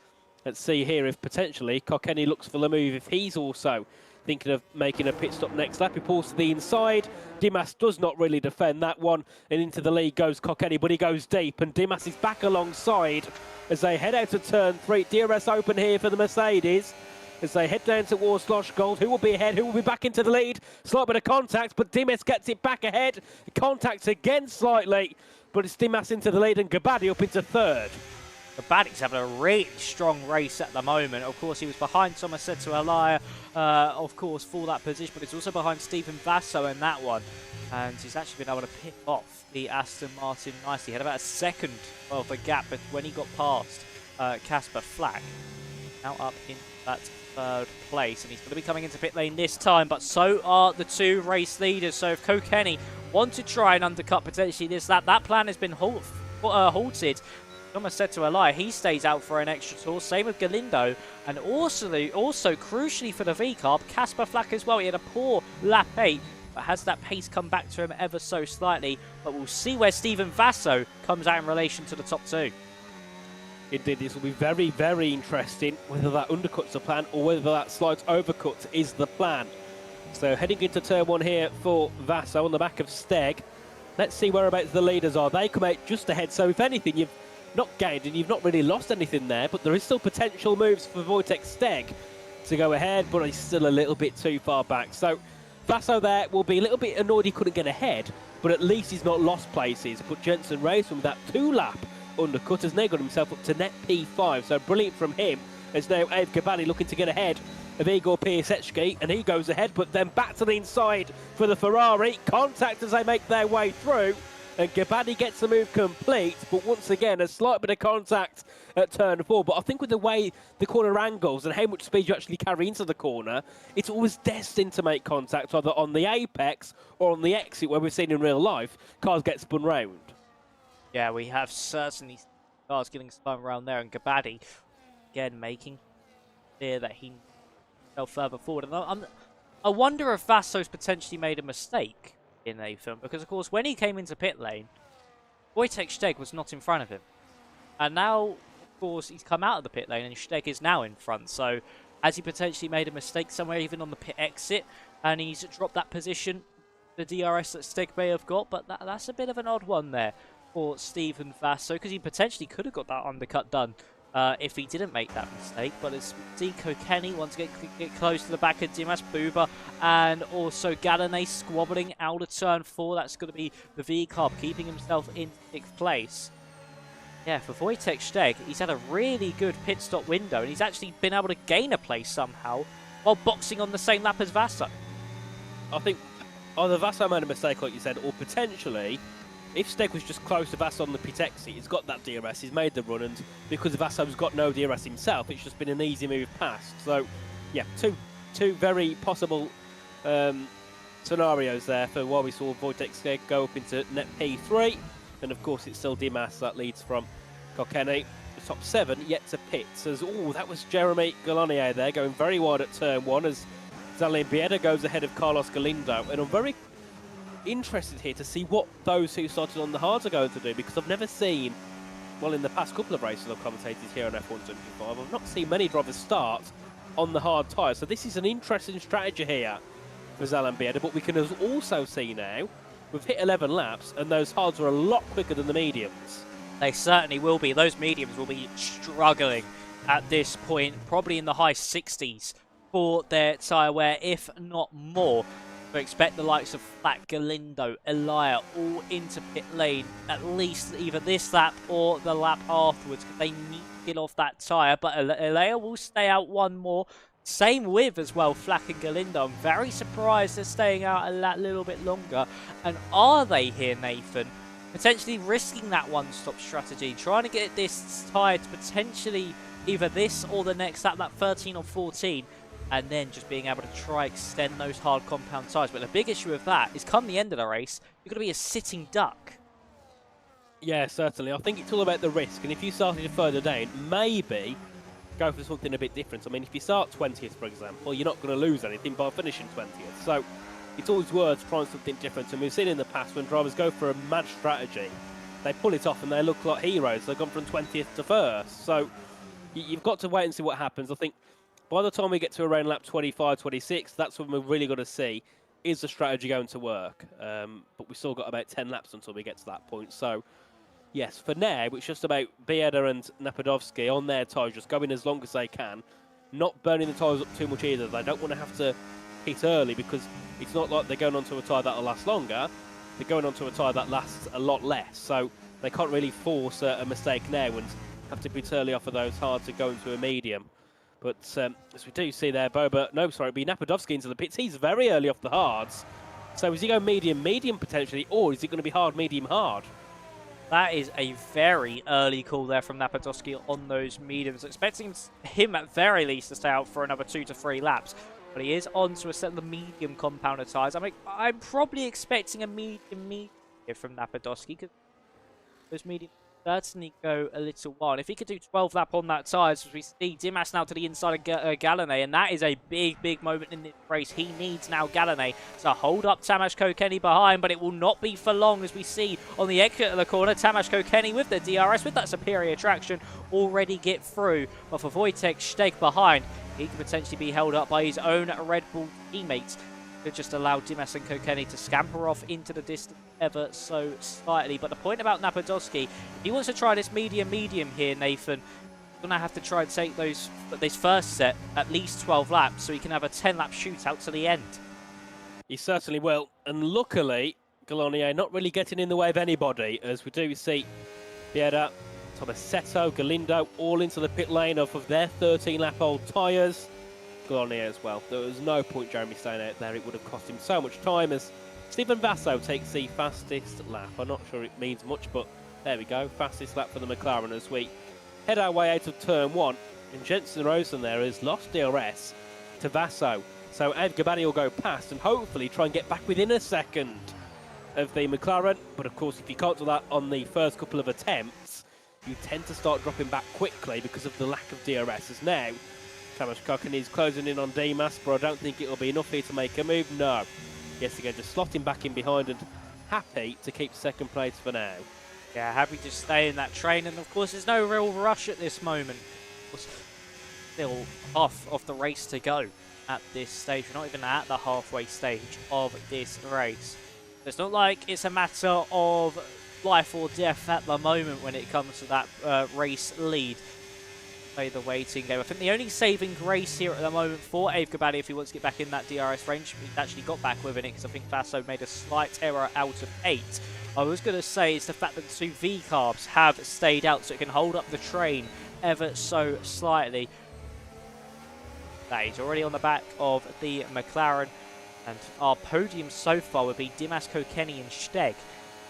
let's see here if potentially Kokeni looks for the move if he's also thinking of making a pit stop next lap. He pulls to the inside. Dimas does not really defend that one, and into the lead goes Kokeni, but he goes deep, and Dimas is back alongside as they head out to turn 3. DRS open here for the Mercedes as they head down towards Gold. Who will be ahead? Who will be back into the lead? Slight bit of contact, but Dimas gets it back ahead. Contacts again slightly, but it's Dimas into the lead and Gabadi up into 3rd. Gabadi's having a really strong race at the moment. Of course, he was behind Tomasetto Alaya, of course, for that position, but he's also behind Stephen Vasso in that one. And he's actually been able to pick off the Aston Martin nicely. He had about a second of a gap when he got past Casper Flack. Now up in that 3rd place, and he's going to be coming into pit lane this time, but so are the 2 race leaders. So if Kokeni want to try and undercut potentially this lap, that plan has been halted. Thomas said to Eli, he stays out for an extra tour. Same with Galindo, and also crucially for the V-carb, Casper Flack as well. He had a poor lap 8, but has that pace come back to him ever so slightly. But we'll see where Stephen Vasso comes out in relation to the top 2. Indeed, this will be very, very interesting, whether that undercuts the plan or whether that slight overcut is the plan. So heading into turn 1 here for Vasso on the back of Steg. Let's see whereabouts the leaders are. They come out just ahead, so if anything, you've not gained and you've not really lost anything there, but there is still potential moves for Wojtek Steg to go ahead, but he's still a little bit too far back. So Vasso there will be a little bit annoyed he couldn't get ahead, but at least he's not lost places. But Jensen Racing with that 2-lap undercut has now got himself up to net P5, so brilliant from him. As now Ave Gabani looking to get ahead of Igor PSGL, and he goes ahead, but then back to the inside for the Ferrari. Contact as they make their way through, and Gabani gets the move complete, but once again, a slight bit of contact at turn 4. But I think with the way the corner angles and how much speed you actually carry into the corner, it's always destined to make contact, either on the apex or on the exit, where we've seen in real life, cars get spun round. Yeah, we have certainly cars getting spun around there, and Gabadi, again, making clear that he fell further forward. And I wonder if Vasso's potentially made a mistake in a film, because of course when he came into pit lane, Wojtek Steg was not in front of him, and now of course he's come out of the pit lane and Steg is now in front. So has he potentially made a mistake somewhere, even on the pit exit, and he's dropped that position, the DRS that Steg may have got? But that's a bit of an odd one there for Stephen Vasso, because he potentially could have got that undercut done if he didn't make that mistake. But it's Deco Kenny wants to get close to the back of Dimas Buba, and also Galanay squabbling out of turn 4. That's going to be the V-carb keeping himself in 6th place. Yeah, for Wojtek Steg, he's had a really good pit stop window, and he's actually been able to gain a place somehow while boxing on the same lap as Vasso. I think either Vasso made a mistake, like you said, or potentially, if Steg was just close to Vasso on the pit exit, he's got that DRS, he's made the run, and because Vasso's got no DRS himself, it's just been an easy move past. So, yeah, two very possible scenarios there for why we saw Wojtek Steg go up into net P3, and of course it's still Dimas that leads from Kokeni. The top 7 yet to pit. So, that was Jeremy Galonier there, going very wide at turn 1 as Zalin Bieda goes ahead of Carlos Galindo, and I'm very interested here to see what those who started on the hards are going to do, because I've never seen, well, in the past couple of races I've commentated here on F125, I've not seen many drivers start on the hard tyres. So this is an interesting strategy here for Zalin Bieda, but we can also see now we've hit 11 laps and those hards are a lot quicker than the mediums. They certainly will be. Those mediums will be struggling at this point, probably in the high 60s for their tyre wear, if not more. So expect the likes of Flat, Galindo, Elia all into pit lane, at least either this lap or the lap afterwards, because they need to get off that tyre. But Elia will stay out one more. Same with, as well, Flack and Galindo. I'm very surprised they're staying out a little bit longer. And are they here, Nathan? Potentially risking that one-stop strategy, trying to get this tyre to potentially either this or the next lap, that 13 or 14, and then just being able to try extend those hard compound tyres. But the big issue with that is come the end of the race, you're going to be a sitting duck. Yeah, certainly. I think it's all about the risk. And if you started further down, maybe go for something a bit different. I mean, if you start 20th, for example, you're not going to lose anything by finishing 20th. So it's always worth trying something different. And we've seen in the past when drivers go for a mad strategy, they pull it off and they look like heroes. They've gone from 20th to 1st. So you've got to wait and see what happens. I think by the time we get to around lap 25, 26, that's when we're really going to see, is the strategy going to work? But we've still got about 10 laps until we get to that point. So yes, for now, it's just about Bieda and Napadovsky on their tyres, just going as long as they can, not burning the tyres up too much either. They don't want to have to hit early, because it's not like they're going onto a tyre that'll last longer. They're going onto a tyre that lasts a lot less. So they can't really force a mistake now and have to pit early off of those hards to go into a medium. But as we do see there, it'd be Napadovsky into the pits. He's very early off the hards. So is he going medium, medium potentially, or is it going to be hard, medium, hard? That is a very early call there from Napadovsky on those mediums. Expecting him at very least to stay out for another 2 to 3 laps. But he is on to a set of the medium compounder tyres. I mean, I'm probably expecting a medium here from Napadovsky, because those medium certainly go a little while. And if he could do 12 lap on that tyres, as we see Dimas now to the inside of Galanay, and that is a big moment in this race. He needs now Galanay to hold up Tamas Kokeni behind, but it will not be for long, as we see on the exit of the corner. Tamas Kokeni with the DRS, with that superior traction, already get through. But for Wojtek Steg behind, he could potentially be held up by his own Red Bull teammates. Could just allow Dimas and Kokeni to scamper off into the distance ever so slightly. But the point about Napadovsky, if he wants to try this medium here, Nathan, he's going to have to try and take this first set at least 12 laps, so he can have a 10-lap shootout to the end. He certainly will. And luckily, Galonier not really getting in the way of anybody, as we do see Bieda, Tomasetto, Galindo all into the pit lane off of their 13-lap-old tyres. Galonier as well. There was no point Jeremy staying out there. It would have cost him so much time, as Stephen Vasso takes the fastest lap. I'm not sure it means much, but there we go. Fastest lap for the McLaren as we head our way out of turn 1. And Jensen Rosen there has lost DRS to Vasso. So Ed Gabani will go past and hopefully try and get back within a second of the McLaren. But of course, if you can't do that on the first couple of attempts, you tend to start dropping back quickly because of the lack of DRS. As now, Tamas Kokeni is closing in on Dimas, but I don't think it'll be enough here to make a move. No. Yes, again, just slotting back in behind and happy to keep second place for now. Yeah, happy to stay in that train, and of course there's no real rush at this moment. Still half of the race to go at this stage. We're not even at the halfway stage of this race. It's not like it's a matter of life or death at the moment when it comes to that race lead. Play the waiting game. I think the only saving grace here at the moment for Ave Gabani, if he wants to get back in that DRS range, he's actually got back within it, because I think Vasso made a slight error out of 8. I was going to say it's the fact that the 2 V-carbs have stayed out, so it can hold up the train ever so slightly. That is already on the back of the McLaren, and our podium so far would be Dimas, Kokeni and Steg.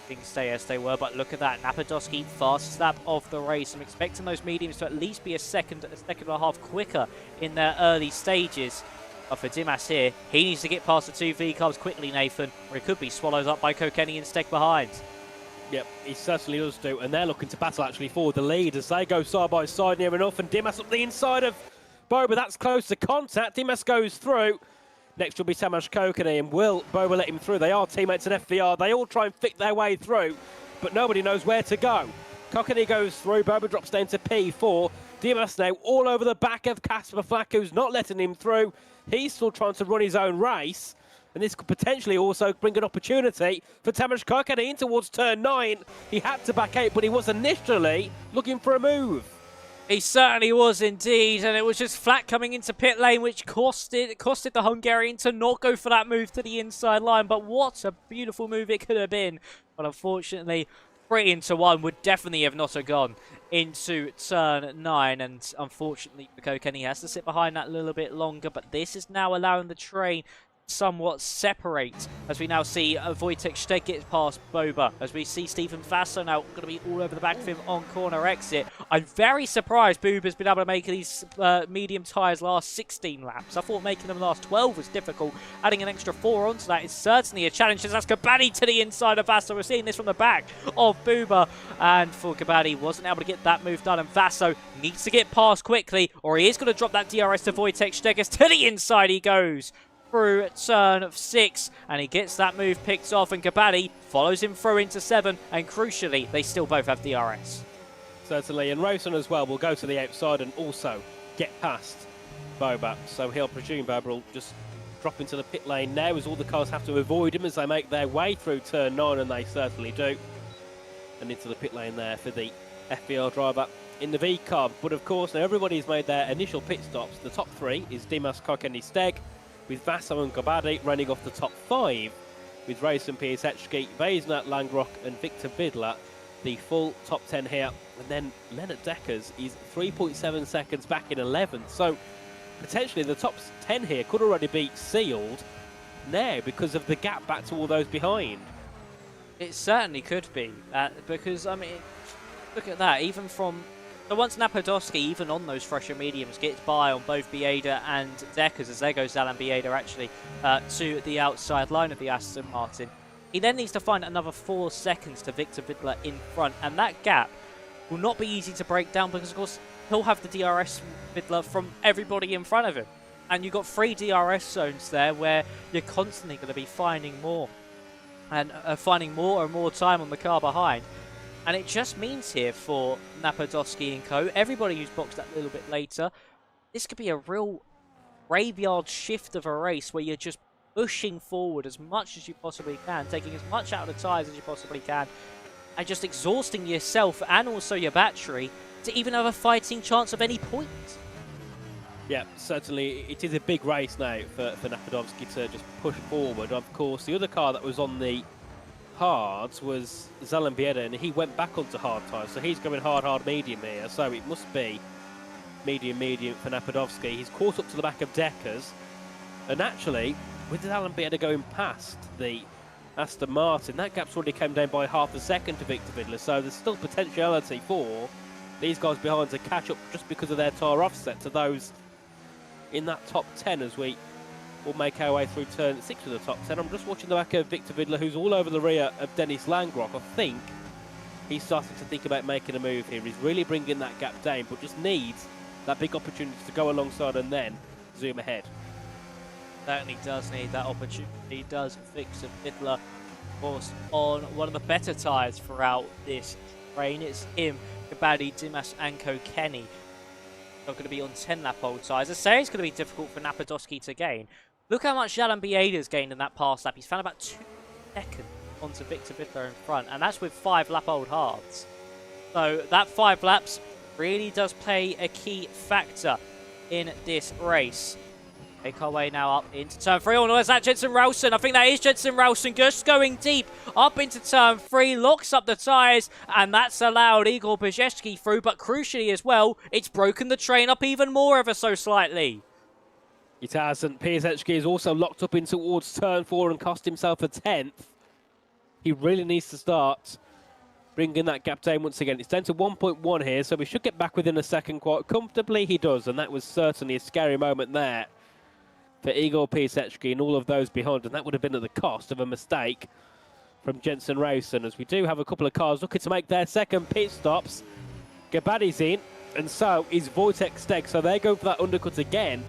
Things stay as they were, but look at that. Napadovsky, fastest lap of the race. I'm expecting those mediums to at least be a second and a half quicker in their early stages. But for Dimas here, he needs to get past the 2 V-carbs quickly, Nathan, or he could be swallowed up by Kokeni and Steg behind. Yep, he certainly does do, and they're looking to battle actually for the lead as they go side by side near enough, and Dimas up the inside of Boba. That's close to contact. Dimas goes through. Next will be Tamas Kokeni, and will Boba let him through? They are teammates at FVR. They all try and fit their way through, but nobody knows where to go. Kokeni goes through. Boba drops down to P4. Dimas now all over the back of Kasper Flack, who's not letting him through. He's still trying to run his own race, and this could potentially also bring an opportunity for Tamas Kokeni in towards turn 9. He had to back out, but he was initially looking for a move. He certainly was indeed, and it was just flat coming into pit lane, which costed the Hungarian to not go for that move to the inside line. But what a beautiful move it could have been. But unfortunately, 3 into 1 would definitely have not have gone into turn 9. And unfortunately for Kokeni, he has to sit behind that a little bit longer. But this is now allowing the train somewhat separate, as we now see Wojtek Steg get past Boba, as we see Stephen Vasso now going to be all over the back of him on corner exit. I'm very surprised Boba's been able to make these medium tyres last 16 laps. I thought making them last 12 was difficult. Adding an extra 4 onto that is certainly a challenge, as that's Kabaddi to the inside of Vasso. We're seeing this from the back of Boba, and for Kabaddi, wasn't able to get that move done, and Vasso needs to get past quickly, or he is going to drop that DRS to Wojtek Steg. As to the inside he goes through turn 6, and he gets that move picked off, and Kabaddi follows him through into 7, and crucially, they still both have DRS. Certainly, and Rowson as well will go to the outside and also get past Boba. So he'll presume Boba will just drop into the pit lane now, as all the cars have to avoid him as they make their way through turn 9, and they certainly do. And into the pit lane there for the FBL driver in the V car. But of course, now everybody's made their initial pit stops. The top 3 is Dimas, Kokeni, Steg, with Vasso and Kabaddi running off the top 5, with Rayson, Piasecki, Weisner, Langrock and Victor Vidler, the full top 10 here. And then Leonard Deckers is 3.7 seconds back in 11th. So potentially the top 10 here could already be sealed now because of the gap back to all those behind. It certainly could be, because, I mean, look at that, even from... So once Napodowski, even on those fresher mediums, gets by on both Bieda and Deckers, as there goes Alan Bieda actually to the outside line of the Aston Martin, he then needs to find another 4 seconds to Victor Vidler in front, and that gap will not be easy to break down because, of course, he'll have the DRS Vidler from everybody in front of him. And you've got 3 DRS zones there where you're constantly going to be finding more and finding more and more time on the car behind. And it just means here for Napodowski and co, everybody who's boxed that little bit later, this could be a real graveyard shift of a race where you're just pushing forward as much as you possibly can, taking as much out of the tyres as you possibly can, and just exhausting yourself and also your battery to even have a fighting chance of any point. Yeah, certainly it is a big race now for Napodowski to just push forward. Of course, the other car that was on the hards was Zalan Bieda, and he went back onto hard tyres, so he's going hard, medium here, so it must be medium for Napodowski. He's caught up to the back of Deckers, and actually, with Zalan Bieda going past the Aston Martin, that gap's already came down by half a second to Victor Vidler, so there's still potentiality for these guys behind to catch up just because of their tyre offset to those in that top 10 as we will make our way through turn 6 of the top 10. I'm just watching the back of Victor Vidler, who's all over the rear of Dennis Langrock. I think he's starting to think about making a move here. He's really bringing that gap down, but just needs that big opportunity to go alongside and then zoom ahead. Certainly does need that opportunity, does Victor Vidler, of course, on one of the better tyres throughout this rain. It's him, Kabaddi, Dimas and Kokeni. They're going to be on 10-lap old tyres. I say it's going to be difficult for Napodowski to gain. Look how much Jalan Bieda's gained in that past lap. He's found about 2 seconds onto Victor Vidler in front, and that's with 5-lap old hards. So that 5 laps really does play a key factor in this race. Make our way now up into turn 3. Oh no, is that Jensen Ralston? I think that is Jensen Ralston just going deep up into turn 3, locks up the tyres, and that's allowed Igor Brzezicki through, but crucially as well, it's broken the train up even more ever so slightly. It has, and Piasecki is also locked up in towards turn 4 and cost himself a 10th. He really needs to start bringing that gap down once again. It's down to 1.1 here, so we should get back within a second quite comfortably. He does, and that was certainly a scary moment there for Igor Piasecki and all of those behind, and that would have been at the cost of a mistake from Jensen Rowson, as we do have a couple of cars looking to make their second pit stops. Kabaddi's in, and so is Wojtek Steg, so they go for that undercut again,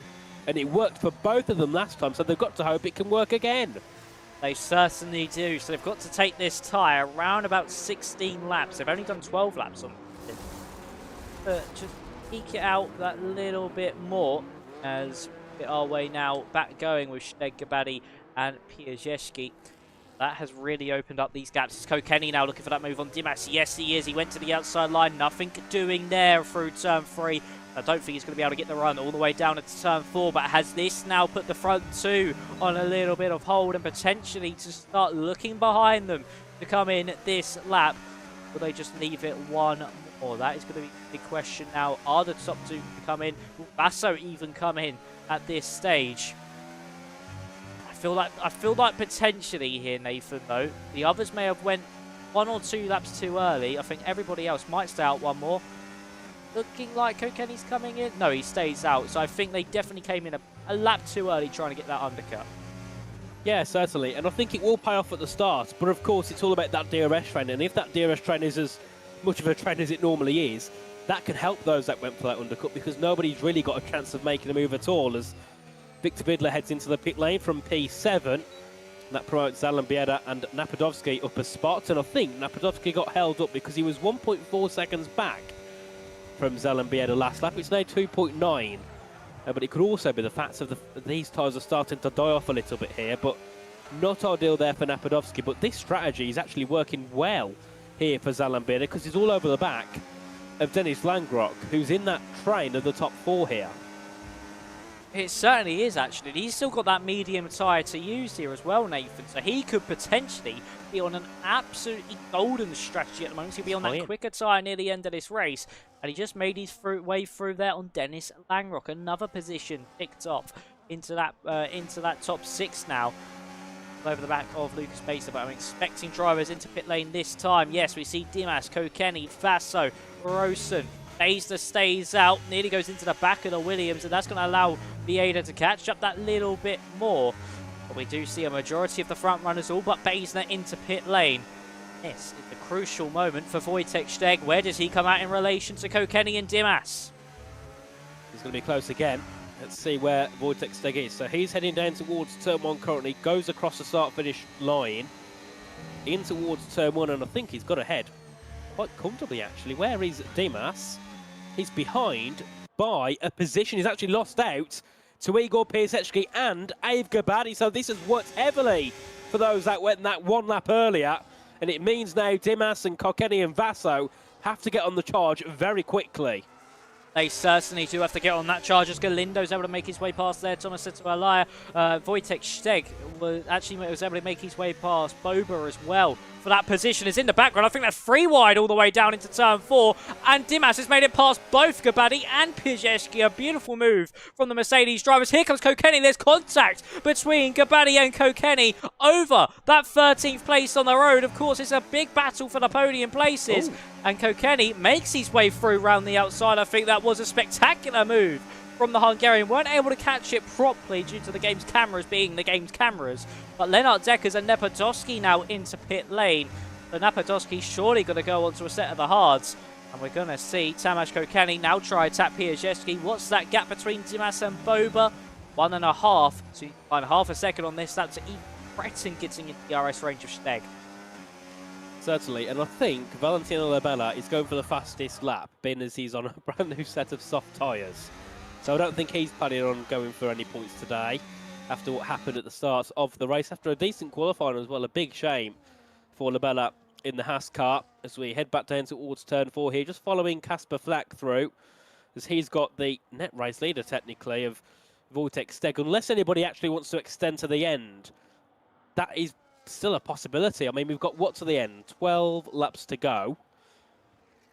and it worked for both of them last time, so they've got to hope it can work again. They certainly do, so they've got to take this tyre around about 16 laps. They've only done 12 laps on it. But just eke it out that little bit more as we get our way now back going with Steg, Kabaddi and Piasecki. That has really opened up these gaps. It's Kokeni now looking for that move on Dimas. Yes, he is. He went to the outside line. Nothing doing there through turn 3. I don't think he's going to be able to get the run all the way down to turn 4, but has this now put the front 2 on a little bit of hold and potentially to start looking behind them to come in this lap? Will they just leave it one more? That is going to be the question now. Are the top 2 come in? Will Basso even come in at this stage? I feel like potentially here, Nathan, though. The others may have went 1 or 2 laps too early. I think everybody else might stay out one more. Looking like Kokeni's coming in. No, he stays out. So I think they definitely came in a lap too early trying to get that undercut. Yeah, certainly. And I think it will pay off at the start. But of course, it's all about that DRS train. And if that DRS train is as much of a train as it normally is, that can help those that went for that undercut because nobody's really got a chance of making a move at all as Victor Bidler heads into the pit lane from P7. That promotes Zalambieda and Napadovsky up a spot. And I think Napadovsky got held up because he was 1.4 seconds back from Zalambieda last lap. It's now 2.9. But it could also be the fact of these tyres are starting to die off a little bit here. But not ideal there for Napadovsky. But this strategy is actually working well here for Zalambieda because he's all over the back of Dennis Langrock, who's in that train of the top 4 here. It certainly is, actually. He's still got that medium tyre to use here as well, Nathan. So he could potentially be on an absolutely golden strategy at the moment. He'll be on that quicker tyre near the end of this race. And he just made his way through there on Dennis Langrock. Another position picked up into that top 6 now. Over the back of Lucas Baser, but I'm expecting drivers into pit lane this time. Yes, we see Dimas, Kokeni, Vasso, Rosen. Baser stays out, nearly goes into the back of the Williams, and that's going to allow Vieda to catch up that little bit more. But we do see a majority of the front runners all but Basner into pit lane. This is the crucial moment for Wojtek Steg. Where does he come out in relation to Kokeni and Dimas? He's going to be close again. Let's see where Wojtek Steg is. So he's heading down towards turn 1 currently, goes across the start-finish line, in towards turn 1, and I think he's got ahead quite comfortably, actually. Where is Dimas? He's behind by a position. He's actually lost out to Igor Piasecki and Ave Gabadi. So this has worked heavily for those that went that 1 lap earlier. And it means now Dimas and Kokeni and Vasso have to get on the charge very quickly. They certainly do have to get on that charge as Galindo's able to make his way past there. Thomas Alaya. Wojtek Steg was able to make his way past Boba as well. For that position is in the background. I think that's 3 wide all the way down into turn 4. And Dimas has made it past both Gabadi and Pijeski. A beautiful move from the Mercedes drivers. Here comes Kokeni. There's contact between Gabadi and Kokeni over that 13th place on the road. Of course, it's a big battle for the podium places. Ooh. And Kokeni makes his way through round the outside. I think that was a spectacular move from the Hungarian. Weren't able to catch it properly due to the game's cameras being the game's cameras. But Lennart Deckers and Napadovsky now into pit lane. So Napadovsky surely going to go on to a set of the hards. And we're going to see Tomasz Kokeni now try to tap Piasecki. What's that gap between Dimas and Boba? 1.5. So you find half a second on this. That's even threatening getting into the DRS range of Steg. Certainly, and I think Valentino Labella is going for the fastest lap, being as he's on a brand new set of soft tyres. So I don't think he's planning on going for any points today after what happened at the start of the race. After a decent qualifying as well, a big shame for Labella in the Haas car as we head back down towards turn 4 here, just following Kasper Flack through, as he's got the net race leader technically of Wojtek Steg. Unless anybody actually wants to extend to the end, that is still a possibility. I mean, we've got what to the end? 12 laps to go.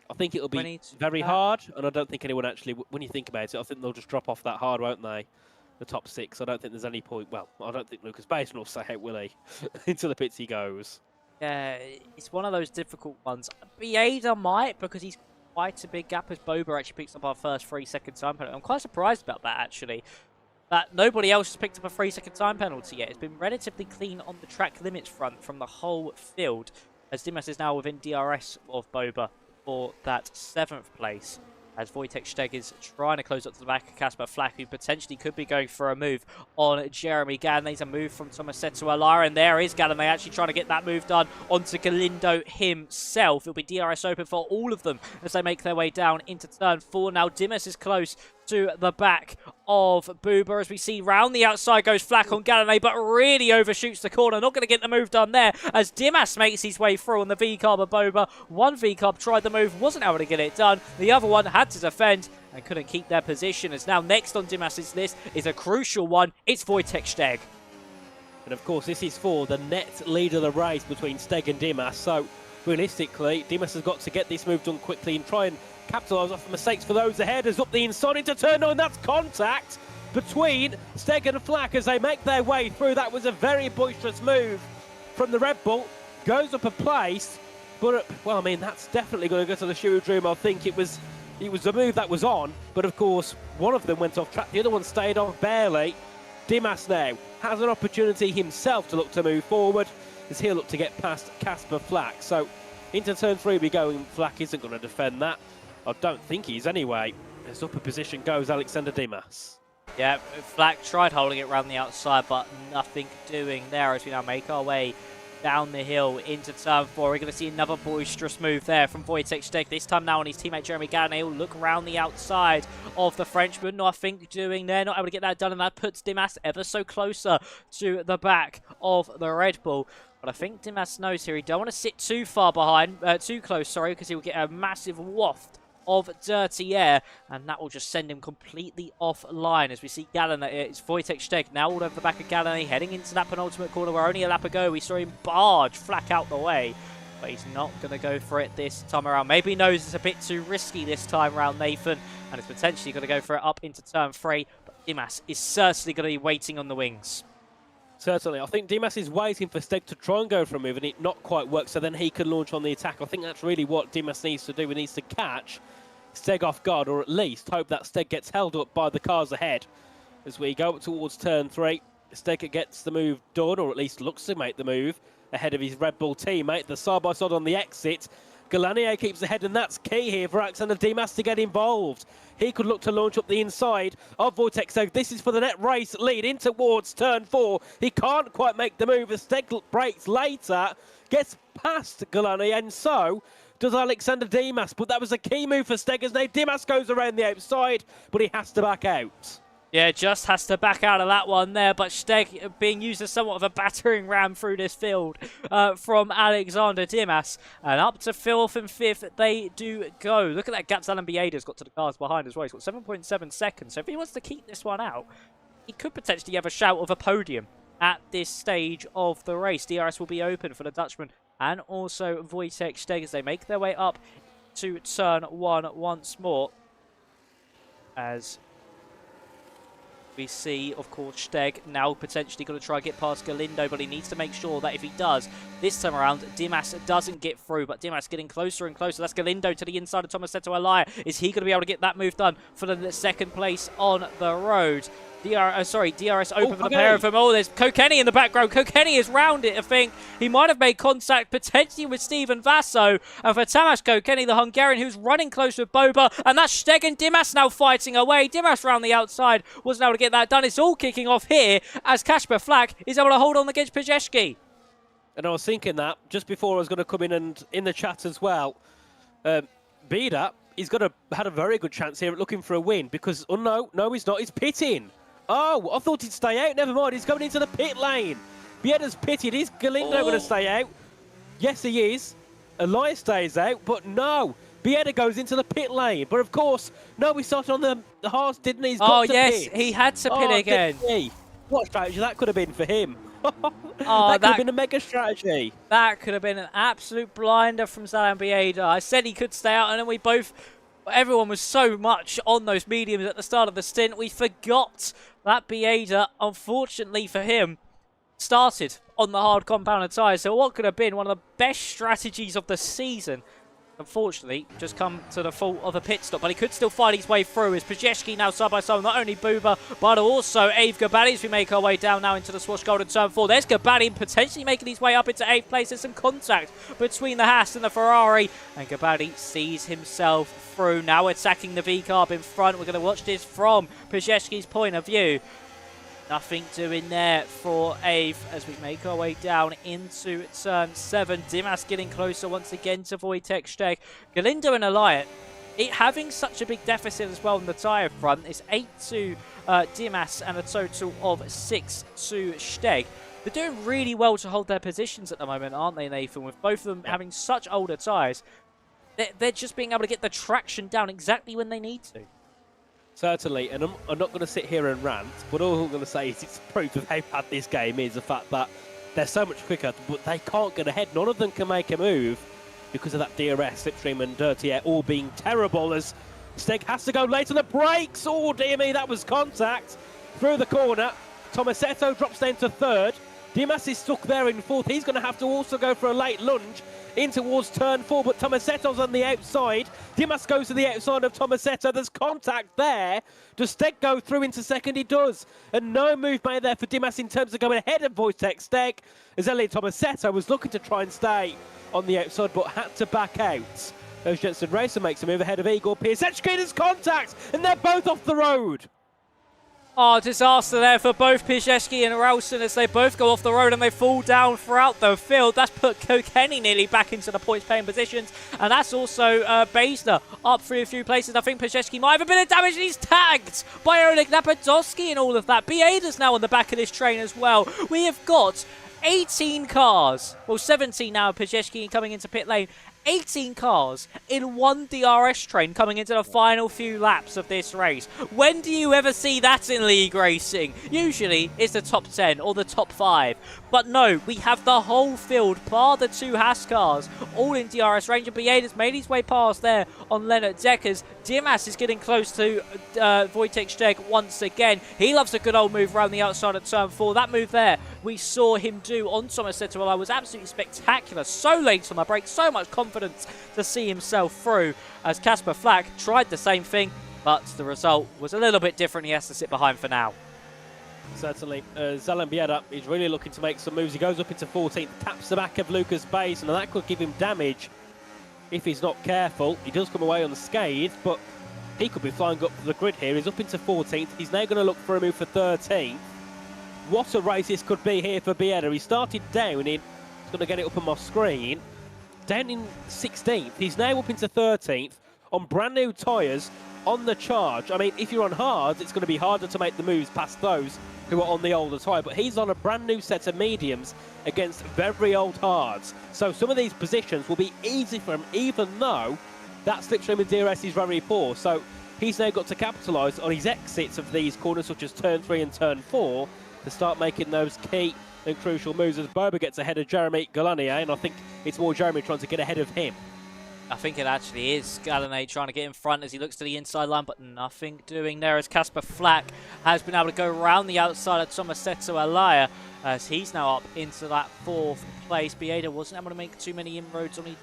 I think it'll be very hard, and I don't think anyone actually, when you think about it, I think they'll just drop off that hard, won't they? The top 6. I don't think there's any point. Well, I don't think Lucas Basin will stay out, will he? Into the pits he goes. Yeah, it's one of those difficult ones. Bieda might, because he's quite a big gap as Boba actually picks up our first 3-second time penalty. I'm quite surprised about that, actually. That nobody else has picked up a 3-second time penalty yet. It's been relatively clean on the track limits front from the whole field, as Dimas is now within DRS of Boba for that 7th place, as Wojtek Steg is trying to close up to the back of Kasper Flack, who potentially could be going for a move on Jeremy Gann. There's a move from Tomasetto Alara, and there is Gann actually trying to get that move done onto Galindo himself. It'll be DRS open for all of them as they make their way down into turn 4. Now Dimas is close to the back of Booba as we see round the outside goes Flack on Galladay, but really overshoots the corner. Not going to get the move done there as Dimas makes his way through on the V-Carb of Boba. One V-Carb tried the move, wasn't able to get it done. The other one had to defend and couldn't keep their position, as now next on Dimas's list is a crucial one. It's Wojtek Steg. And of course, this is for the net lead of the race between Steg and Dimas. So realistically, Dimas has got to get this move done quickly and try and capitalise off the mistakes for those ahead. As up the inside into turn 9, that's contact between Steg and Flack as they make their way through. That was a very boisterous move from the Red Bull. Goes up a place, but well, I mean, that's definitely going to go to the shoe room. I think it was the move that was on, but of course, one of them went off track, the other one stayed on barely. Dimas now has an opportunity himself to look to move forward as he'll look to get past Casper Flack. So into turn 3 we go, and Flack isn't going to defend that. I don't think he's anyway. As upper position goes Alexander Dimas. Yeah, Flack tried holding it around the outside, but nothing doing there as we now make our way down the hill into turn 4. We're going to see another boisterous move there from Wojtek Steg, this time now on his teammate Jeremy Galladay. He'll look around the outside of the Frenchman. Nothing doing there, not able to get that done, and that puts Dimas ever so closer to the back of the Red Bull. But I think Dimas knows here he don't want to sit too far behind, too close, sorry, because he'll get a massive waft of dirty air, and that will just send him completely offline as we see Galladay. It's Wojtek Steg now all over the back of Galladay, heading into that penultimate corner where only a lap ago we saw him barge Flack out the way, but he's not going to go for it this time around. Maybe he knows it's a bit too risky this time around, Nathan, and it's potentially going to go for it up into turn 3, but Dimas is certainly going to be waiting on the wings. Certainly. I think Dimas is waiting for Steg to try and go for a move and it not quite work, so then he can launch on the attack. I think that's really what Dimas needs to do. He needs to catch Steg off guard, or at least hope that Steg gets held up by the cars ahead. As we go up towards turn 3, Steg gets the move done, or at least looks to make the move ahead of his Red Bull teammate. The side-by-side on the exit. Galladay keeps ahead, and that's key here for Alexander Dimas to get involved. He could look to launch up the inside of Wojtek Steg. This is for the net race lead in towards turn 4. He can't quite make the move as Steg breaks later, gets past Galladay, and so does Alexander Dimas. But that was a key move for Steg as now Dimas goes around the outside, but he has to back out. Yeah, just has to back out of that one there, but Steg being used as somewhat of a battering ram through this field from Alexander Dimas. And up to 4th and 5th they do go. Look at that gap Alan Bieda's got to the cars behind as well. He's got 7.7 seconds, so if he wants to keep this one out, he could potentially have a shout of a podium at this stage of the race. DRS will be open for the Dutchman and also Wojtek Steg as they make their way up to turn 1 once more. As we see, of course, Steg now potentially going to try and get past Galindo, but he needs to make sure that if he does, this time around, Dimas doesn't get through, but Dimas getting closer and closer. That's Galindo to the inside of Tomasetto Alaya. Is he going to be able to get that move done for the second place on the road? DRS open for the pair of them. Oh, there's Kokeni in the background. Kokeni is round it, I think. He might have made contact potentially with Steven Vasso. And for Tamas Kokeni, the Hungarian, who's running close with Boba. And that's Steg and Dimas now fighting away. Dimas round the outside. Wasn't able to get that done. It's all kicking off here as Kasper Flack is able to hold on against Pajewski. And I was thinking that just before I was going to come in and in the chat as well. Bieda, he's had a very good chance here at looking for a win because, oh no, he's not. He's pitting. Oh, I thought he'd stay out. Never mind. He's going into the pit lane. Bieda's pitted. Is Galindo going to stay out? Yes, he is. Elias stays out, but no. Bieda goes into the pit lane. But of course, no, he started on the horse, didn't he? He's got to yes, pit. he had to pit again. What strategy that could have been for him. that could have been a mega strategy. That could have been an absolute blinder from Zalan Bieda. I said he could stay out, and then everyone was so much on those mediums at the start of the stint, we forgot that Bieda, unfortunately for him, started on the hard compounded tyres. So what could have been one of the best strategies of the season, unfortunately, just come to the fault of a pit stop. But he could still find his way through as Pajewski now side by side, not only Buba, but also Ave Gabali as we make our way down now into the Swash Golden Turn 4. There's Gabali potentially making his way up into 8th place. There's some contact between the Haas and the Ferrari, and Gabali sees himself through, now attacking the V-Carb in front. We're going to watch this from Pajewski's point of view. Nothing doing there for Ave as we make our way down into turn 7. Dimas getting closer once again to Wojtek Steg. Galindo and Eliot it having such a big deficit as well in the tyre front. It's 8 to Dimas and a total of 6 to Steg. They're doing really well to hold their positions at the moment, aren't they, Nathan? With both of them having such older tyres, they're just being able to get the traction down exactly when they need to. Certainly, and I'm not going to sit here and rant, but all I'm going to say is it's proof of how bad this game is, the fact that they're so much quicker, but they can't get ahead. None of them can make a move because of that DRS, slipstream and dirty air all being terrible, as Steg has to go late on the brakes. Oh, dear me, that was contact through the corner. Tomasetto drops down to third. Dimas is stuck there in fourth. He's going to have to also go for a late lunge in towards turn 4, but Tomasetto's on the outside. Dimas goes to the outside of Tomasetto. There's contact there. Does Steg go through into second? He does. And no move made there for Dimas in terms of going ahead of Wojtek Steg, as Elliot Tomasetto was looking to try and stay on the outside, but had to back out. As Jensen Racer makes a move ahead of Igor PSGL. There's contact, and they're both off the road. Oh, disaster there for both PSGL and Ralston as they both go off the road and they fall down throughout the field. That's put Kokeni nearly back into the points-paying positions. And that's also Basner up through a few places. I think PSGL might have a bit of damage and he's tagged by Oleg Napadovsky and all of that. Bieda's now on the back of this train as well. We have got 18 cars. Well, 17 now, PSGL coming into pit lane. 18 cars in one DRS train coming into the final few laps of this race. When do you ever see that in league racing? Usually it's the top 10 or the top 5. But no, we have the whole field, bar the 2 Haas cars, all in DRS range. And Bieda's made his way past there on Leonard Deckers. Dimas is getting close to Wojtek Steg once again. He loves a good old move around the outside of turn 4. That move there we saw him do on Tomasetto was absolutely spectacular. So late on the break, so much confidence to see himself through, as Kasper Flack tried the same thing, but the result was a little bit different. He has to sit behind for now. Certainly, Zalem Bieda is really looking to make some moves. He goes up into 14th, taps the back of Lucas Bays, and that could give him damage if he's not careful. He does come away unscathed, but he could be flying up the grid here. He's up into 14th. He's now going to look for a move for 13th. What a race this could be here for Bieda. He started down in, he's going to get it up on my screen, down in 16th. He's now up into 13th on brand new tyres on the charge. I mean, if you're on hards, it's going to be harder to make the moves past those who are on the older tyre, but he's on a brand new set of mediums against very old hards. So some of these positions will be easy for him, even though that slipstream and DRS is very poor. So he's now got to capitalise on his exits of these corners, such as turn 3 and turn 4, to start making those key and crucial moves as Boba gets ahead of Jeremy Galanier, and I think it's more Jeremy trying to get ahead of him. I think it actually is Galanier trying to get in front as he looks to the inside line, but nothing doing there as Kasper Flack has been able to go around the outside of Tomasetto Alaya as he's now up into that 4th place. Bieda wasn't able to make too many inroads on it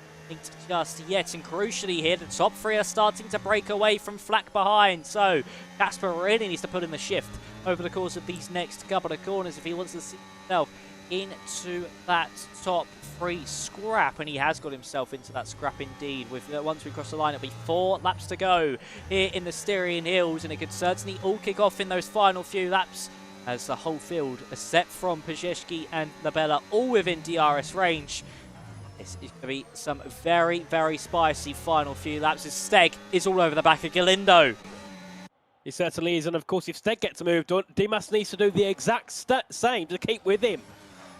just yet, and crucially here the top 3 are starting to break away from Flack behind, so Kasper really needs to put in the shift over the course of these next couple of corners if he wants to see himself into that top 3 scrap, and he has got himself into that scrap indeed. With once we cross the line, it'll be 4 laps to go here in the Styrian Hills, and it could certainly all kick off in those final few laps as the whole field, except from Pajewski and Labella, all within DRS range. This is going to be some very, very spicy final few laps as Steg is all over the back of Galindo. He certainly is, and of course if Steg gets a move done, Dimas needs to do the exact same to keep with him.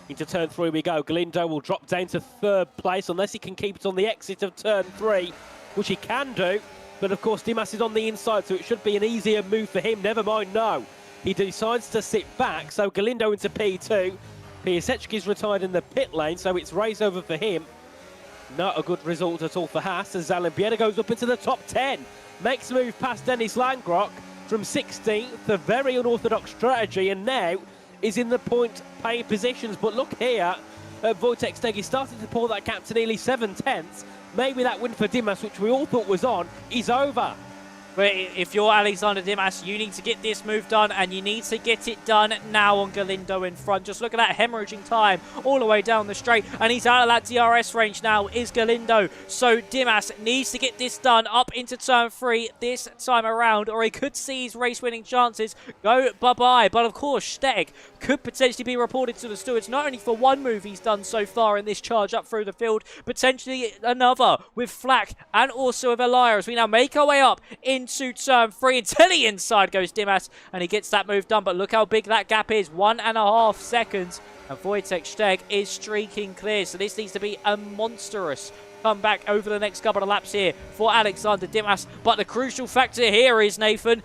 Into turn 3 we go. Galindo will drop down to 3rd place unless he can keep it on the exit of turn 3, which he can do, but of course Dimas is on the inside, so it should be an easier move for him. Never mind, no. He decides to sit back, so Galindo into P2. Piasecki's retired in the pit lane, so it's race over for him. Not a good result at all for Haas, as Zalem Bieda goes up into the top 10. Makes a move past Dennis Langrock from 16th, a very unorthodox strategy, and now is in the point-paying positions. But look here at Wojtek Steg, he's starting to pull that gap to nearly 7/10. Maybe that win for Dimas, which we all thought was on, is over. But if you're Alexander Dimas, you need to get this move done, and you need to get it done now on Galindo in front. Just look at that hemorrhaging time all the way down the straight, and he's out of that DRS range now, is Galindo. So Dimas needs to get this done up into turn 3 this time around, or he could see his race-winning chances go bye-bye. But of course, Steg could potentially be reported to the stewards, not only for one move he's done so far in this charge up through the field, potentially another with Flack and also with Elia, as we now make our way up into turn 3 until the inside goes Dimas, and he gets that move done. But look how big that gap is, 1.5 seconds, and Wojtek Steg is streaking clear. So this needs to be a monstrous comeback over the next couple of laps here for Alexander Dimas. But the crucial factor here is, Nathan,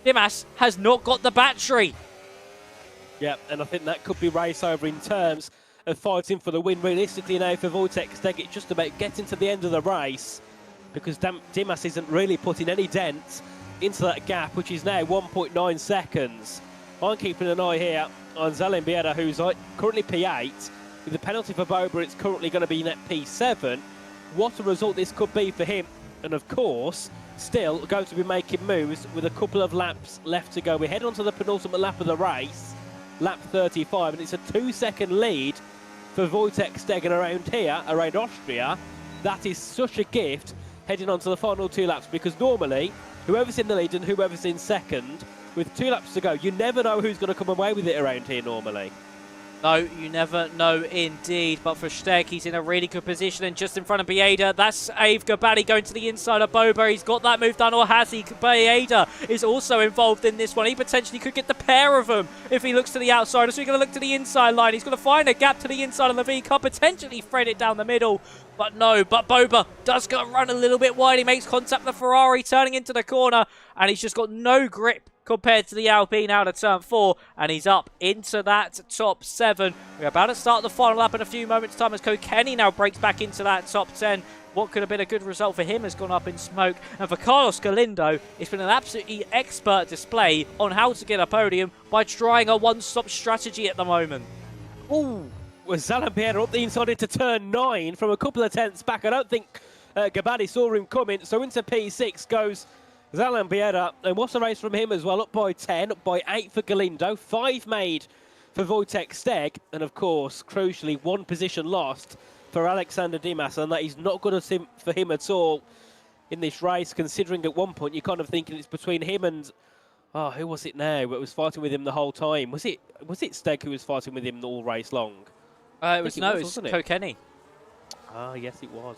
Dimas has not got the battery. Yeah, and I think that could be race over in terms of fighting for the win. Realistically now for Wojtek Steg, it's just about getting to the end of the race, because Dimas isn't really putting any dent into that gap, which is now 1.9 seconds. I'm keeping an eye here on Zalem Bieda, who's currently P8. With the penalty for Boba, it's currently going to be net P7. What a result this could be for him. And of course, still going to be making moves with a couple of laps left to go. We head on to the penultimate lap of the race, lap 35, and it's a 2-second lead for Wojtek Stegen around here, around Austria. That is such a gift heading on to the final 2 laps, because normally whoever's in the lead and whoever's in second, with 2 laps to go, you never know who's going to come away with it around here normally. No, you never know indeed. But for Steg, he's in a really good position, and just in front of Bieda, that's Ave Gabali going to the inside of Boba. He's got that move done, or has he? Bieda is also involved in this one. He potentially could get the pair of them if he looks to the outside. So he's going to look to the inside line. He's going to find a gap to the inside of the V-Car, potentially thread it down the middle. But no, but Boba does go run a little bit wide. He makes contact with the Ferrari, turning into the corner, and he's just got no grip compared to the Alpine out of turn 4, and he's up into that top 7. We're about to start the final lap in a few moments' time as Kokeni now breaks back into that top 10. What could have been a good result for him has gone up in smoke. And for Carlos Galindo, it's been an absolutely expert display on how to get a podium by trying a one-stop strategy at the moment. Ooh, with Zalampiera up the inside into turn 9 from a couple of tenths back. I don't think Gabali saw him coming, so into P6 goes Zalampiera, and what a race from him as well, up by 10, up by 8 for Galindo, 5 made for Wojtek Steg, and of course, crucially, 1 position lost for Alexander Dimas, and that is not good for him at all in this race, considering at one point you're kind of thinking it's between him and, oh, who was it now that was fighting with him the whole time? Was it Steg who was fighting with him all race long? It was Kokeni. Ah, yes, it was.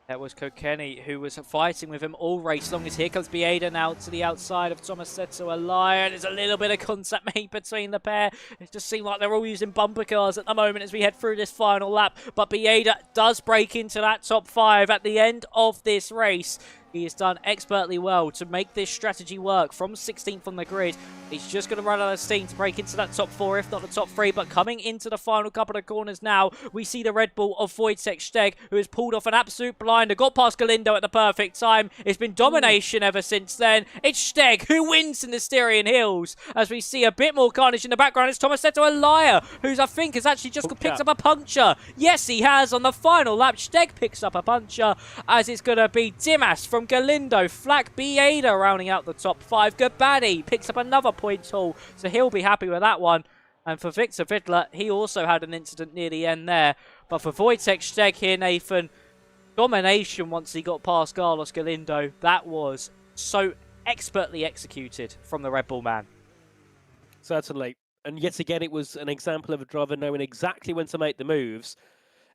That was Kokeni who was fighting with him all race long. As here comes Bieda now to the outside of Tomasetto Elia. There's a little bit of contact made between the pair. It just seems like they're all using bumper cars at the moment as we head through this final lap. But Bieda does break into that top 5 at the end of this race. He has done expertly well to make this strategy work from 16th on the grid. He's just going to run out of steam to break into that top 4, if not the top 3. But coming into the final couple of corners now, we see the Red Bull of Wojtek Steg, who has pulled off an absolute blinder, got past Galindo at the perfect time. It's been domination ever since then. It's Steg who wins in the Styrian Hills, as we see a bit more carnage in the background. It's Tomasetto Elia, who's I think has actually just picked up a puncture. Yes, he has on the final lap. Steg picks up a puncture, as it's going to be Dimas from Galindo, Flack, Bieda rounding out the top 5. Gabadi picks up another point haul, so he'll be happy with that one. And for Victor Vidler, he also had an incident near the end there. But for Wojtek Steg here, Nathan, domination once he got past Carlos Galindo. That was so expertly executed from the Red Bull man. Certainly. And yet again, it was an example of a driver knowing exactly when to make the moves.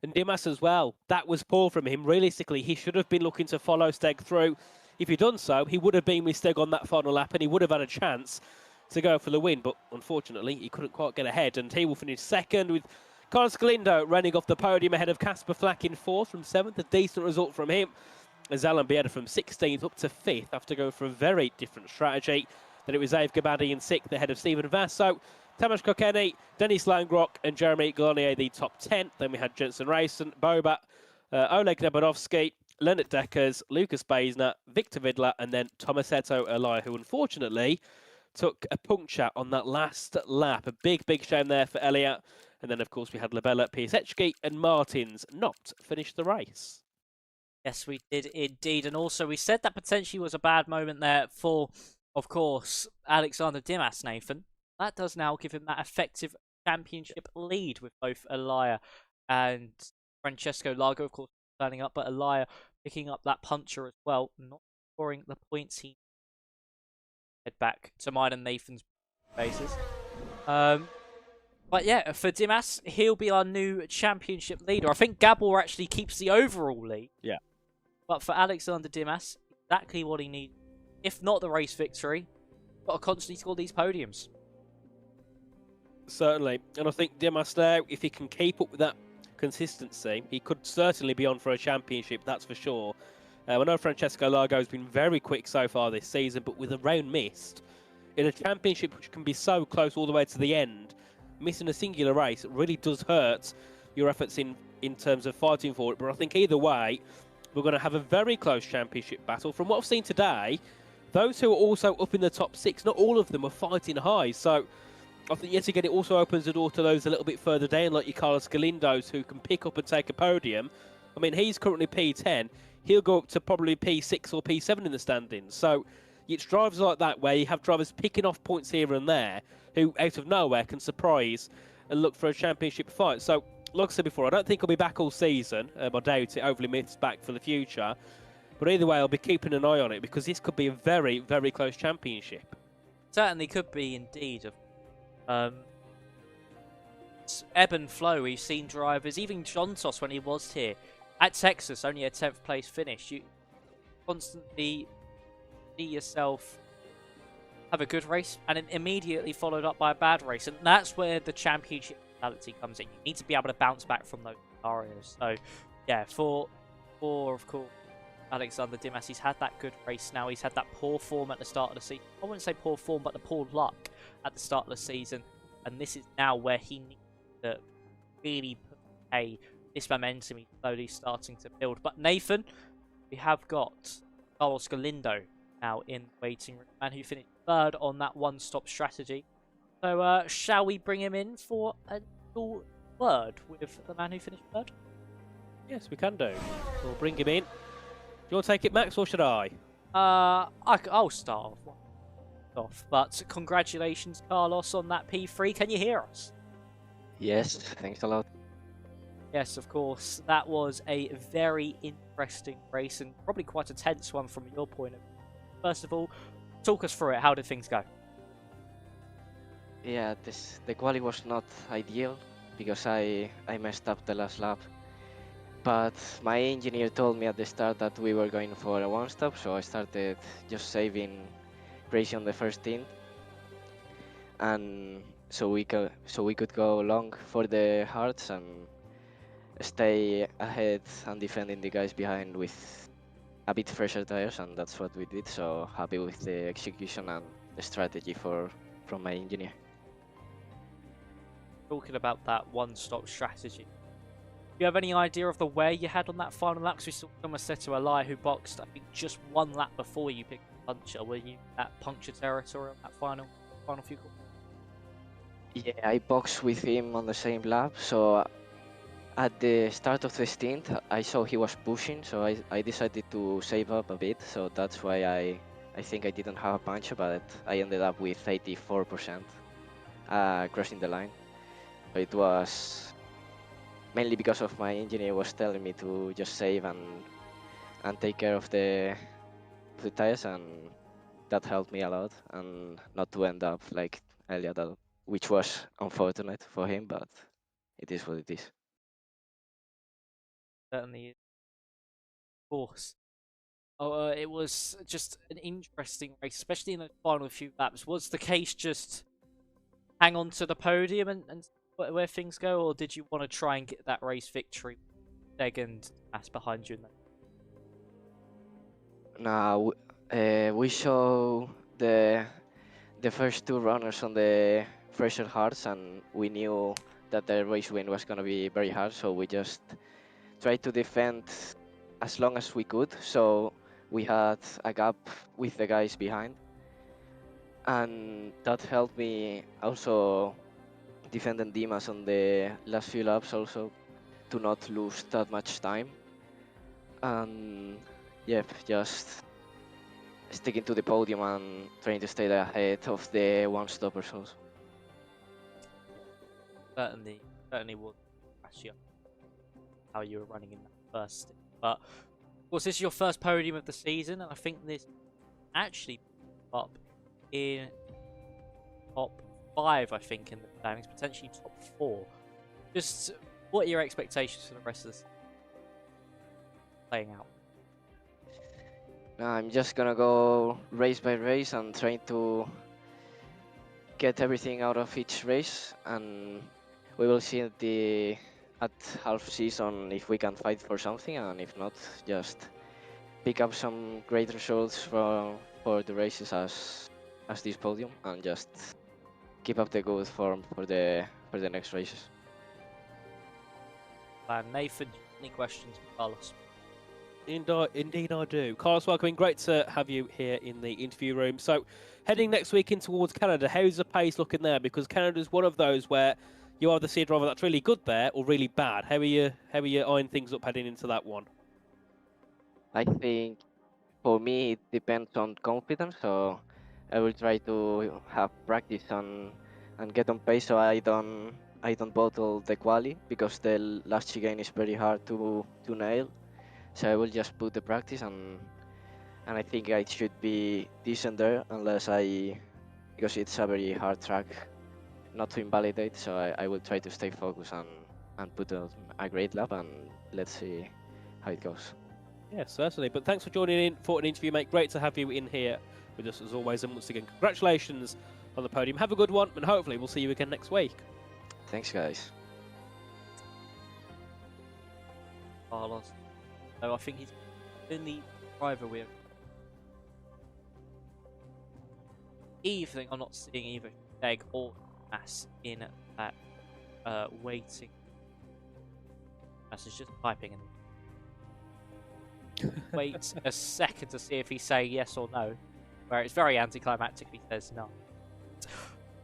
And Dimas as well. That was poor from him. Realistically, he should have been looking to follow Steg through. If he'd done so, he would have been with Steg on that final lap, and he would have had a chance to go for the win. But unfortunately, he couldn't quite get ahead, and he will finish second with Carlos Galindo running off the podium ahead of Casper Flack in 4th from 7th. A decent result from him. As Alan Bieda from 16th up to 5th after going for a very different strategy. Then it was Ave Gabadi in 6th ahead of Stephen Vasso. Tamas Kokeni, Denis Langrock and Jeremy Glonier, the top 10. Then we had Jensen Rayson, Boba, Oleg Nebanovsky, Leonard Deckers, Lucas Baisner, Victor Vidler, and then Tomasetto Elia, who unfortunately took a puncture on that last lap. A big, big shame there for Elliott. And then, of course, we had Labella, Piasecki and Martins not finish the race. Yes, we did indeed. And also, we said that potentially was a bad moment there for, of course, Alexander Dimas, Nathan. That does now give him that effective championship lead with both Elia and Francesco Largo, of course, turning up, but Elia picking up that puncher as well, not scoring the points he head back to mine and Nathan's bases. But yeah, for Dimas, he'll be our new championship leader. I think Gabor actually keeps the overall lead. Yeah. But for Alexander Dimas, exactly what he needs. If not the race victory, got to constantly score these podiums. Certainly. And I think Dimas now, if he can keep up with that consistency, he could certainly be on for a championship, that's for sure. I know Francesco Largo has been very quick so far this season, but with a round missed, in a championship which can be so close all the way to the end, missing a singular race really does hurt your efforts in terms of fighting for it. But I think either way, we're going to have a very close championship battle. From what I've seen today, those who are also up in the top 6, not all of them are fighting high. So I think, yet again, it also opens the door to those a little bit further down, like your Carlos Galindos, who can pick up and take a podium. I mean, he's currently P10. He'll go up to probably P6 or P7 in the standings. So it's drivers like that where you have drivers picking off points here and there who, out of nowhere, can surprise and look for a championship fight. So, like I said before, I don't think I'll be back all season. I doubt it. Hopefully, Myth's back for the future. But either way, I'll be keeping an eye on it because this could be a very, very close championship. Certainly could be indeed. It's ebb and flow. We've seen drivers, even Jontos when he was here at Texas, only a 10th place finish. You constantly see yourself have a good race and then immediately followed up by a bad race, and that's where the championship mentality comes in. You need to be able to bounce back from those scenarios. So yeah, for of course Alexander Dimas, he's had that good race now. He's had that poor form at the start of the season. I wouldn't say poor form, but the poor luck at the start of the season, and this is now where he needs to really put this momentum he's slowly starting to build. But Nathan, we have got Carlos Galindo now in the waiting room, man, who finished third on that one-stop strategy. So shall we bring him in for a little word with the man who finished third? Yes, we can do. We'll bring him in. Do you want to take it, Max, or should I? I'll start off. But congratulations, Carlos, on that P3. Can you hear us? Yes, thanks a lot. Yes, of course. That was a very interesting race and probably quite a tense one from your point of view. First of all, talk us through it. How did things go? Yeah, the quali was not ideal because I messed up the last lap. But my engineer told me at the start that we were going for a one-stop, so I started just saving Crazy on the first stint, and so we could go long for the hearts and stay ahead and defending the guys behind with a bit fresher tires, and that's what we did. So happy with the execution and the strategy from my engineer. Talking about that one-stop strategy, do you have any idea of the wear you had on that final lap? Because we saw someone said to Eli, who boxed, I think, just one lap before you picked the puncture. Were you at puncture territory on that final few calls? Yeah, I boxed with him on the same lap, so at the start of the stint, I saw he was pushing, so I decided to save up a bit, so that's why I think I didn't have a puncture, but I ended up with 84% crossing the line. So it was mainly because of my engineer was telling me to just save and take care of the tires, and that helped me a lot, and not to end up like Elliot, which was unfortunate for him, but it is what it is. Certainly is. Of course. Oh, it was just an interesting race, especially in the final few laps. Was the case just hang on to the podium and where things go, or did you want to try and get that race victory, second pass behind you? Now we saw the first two runners on the fresher hearts, and we knew that the race win was going to be very hard, so we just tried to defend as long as we could, so we had a gap with the guys behind, and that helped me also defending Dimas on the last few laps also to not lose that much time. And yep, just sticking to the podium and trying to stay ahead of the one-stoppers also. Certainly will ask you how you were running in that first stint. But of course, this is your first podium of the season, and I think this actually up in top 5, I think, in the standings, potentially top 4. Just what are your expectations for the rest of this playing out? I'm just gonna go race by race and trying to get everything out of each race, and we will see at half season if we can fight for something, and if not, just pick up some great results for the races as this podium, and just keep up the good form for the next races. Nathan, any questions for Carlos? Indeed I do. Carlos, welcome. Great to have you here in the interview room. So, heading next week in towards Canada, how's the pace looking there? Because Canada's one of those where you either see a driver that's really good there or really bad. How are you eyeing things up heading into that one? I think for me it depends on confidence, so I will try to have practice and get on pace so I don't bottle the quali, because the last chicane is very hard to nail. So I will just put the practice, and I think I should be decent there, because it's a very hard track not to invalidate. So I will try to stay focused and put a great lap, and let's see how it goes. Yeah, certainly. But thanks for joining in for an interview, mate. Great to have you in here with us as always. And once again, congratulations on the podium. Have a good one, and hopefully we'll see you again next week. Thanks, guys. Carlos. So I think he's the only driver with evening. I'm not seeing either Egg or Mass in that waiting. Mass is just typing in. Wait a second to see if he's saying yes or no, where it's very anticlimactic. He says no.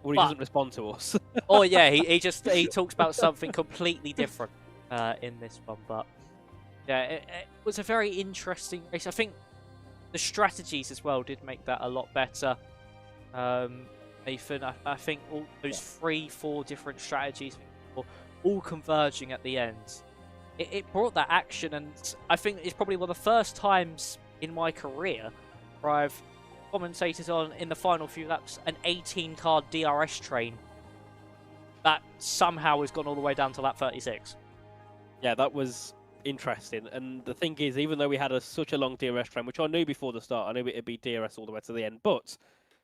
Or he doesn't respond to us. Oh yeah, he talks about something completely different in this one, but. Yeah, it was a very interesting race. I think the strategies as well did make that a lot better. Nathan, I think all those 3-4 different strategies were all converging at the end. It brought that action, and I think it's probably one of the first times in my career where I've commentated on, in the final few laps, an 18-car DRS train that somehow has gone all the way down to lap 36. Yeah, that was interesting. And the thing is, even though we had such a long DRS train, which I knew before the start, I knew it'd be DRS all the way to the end, but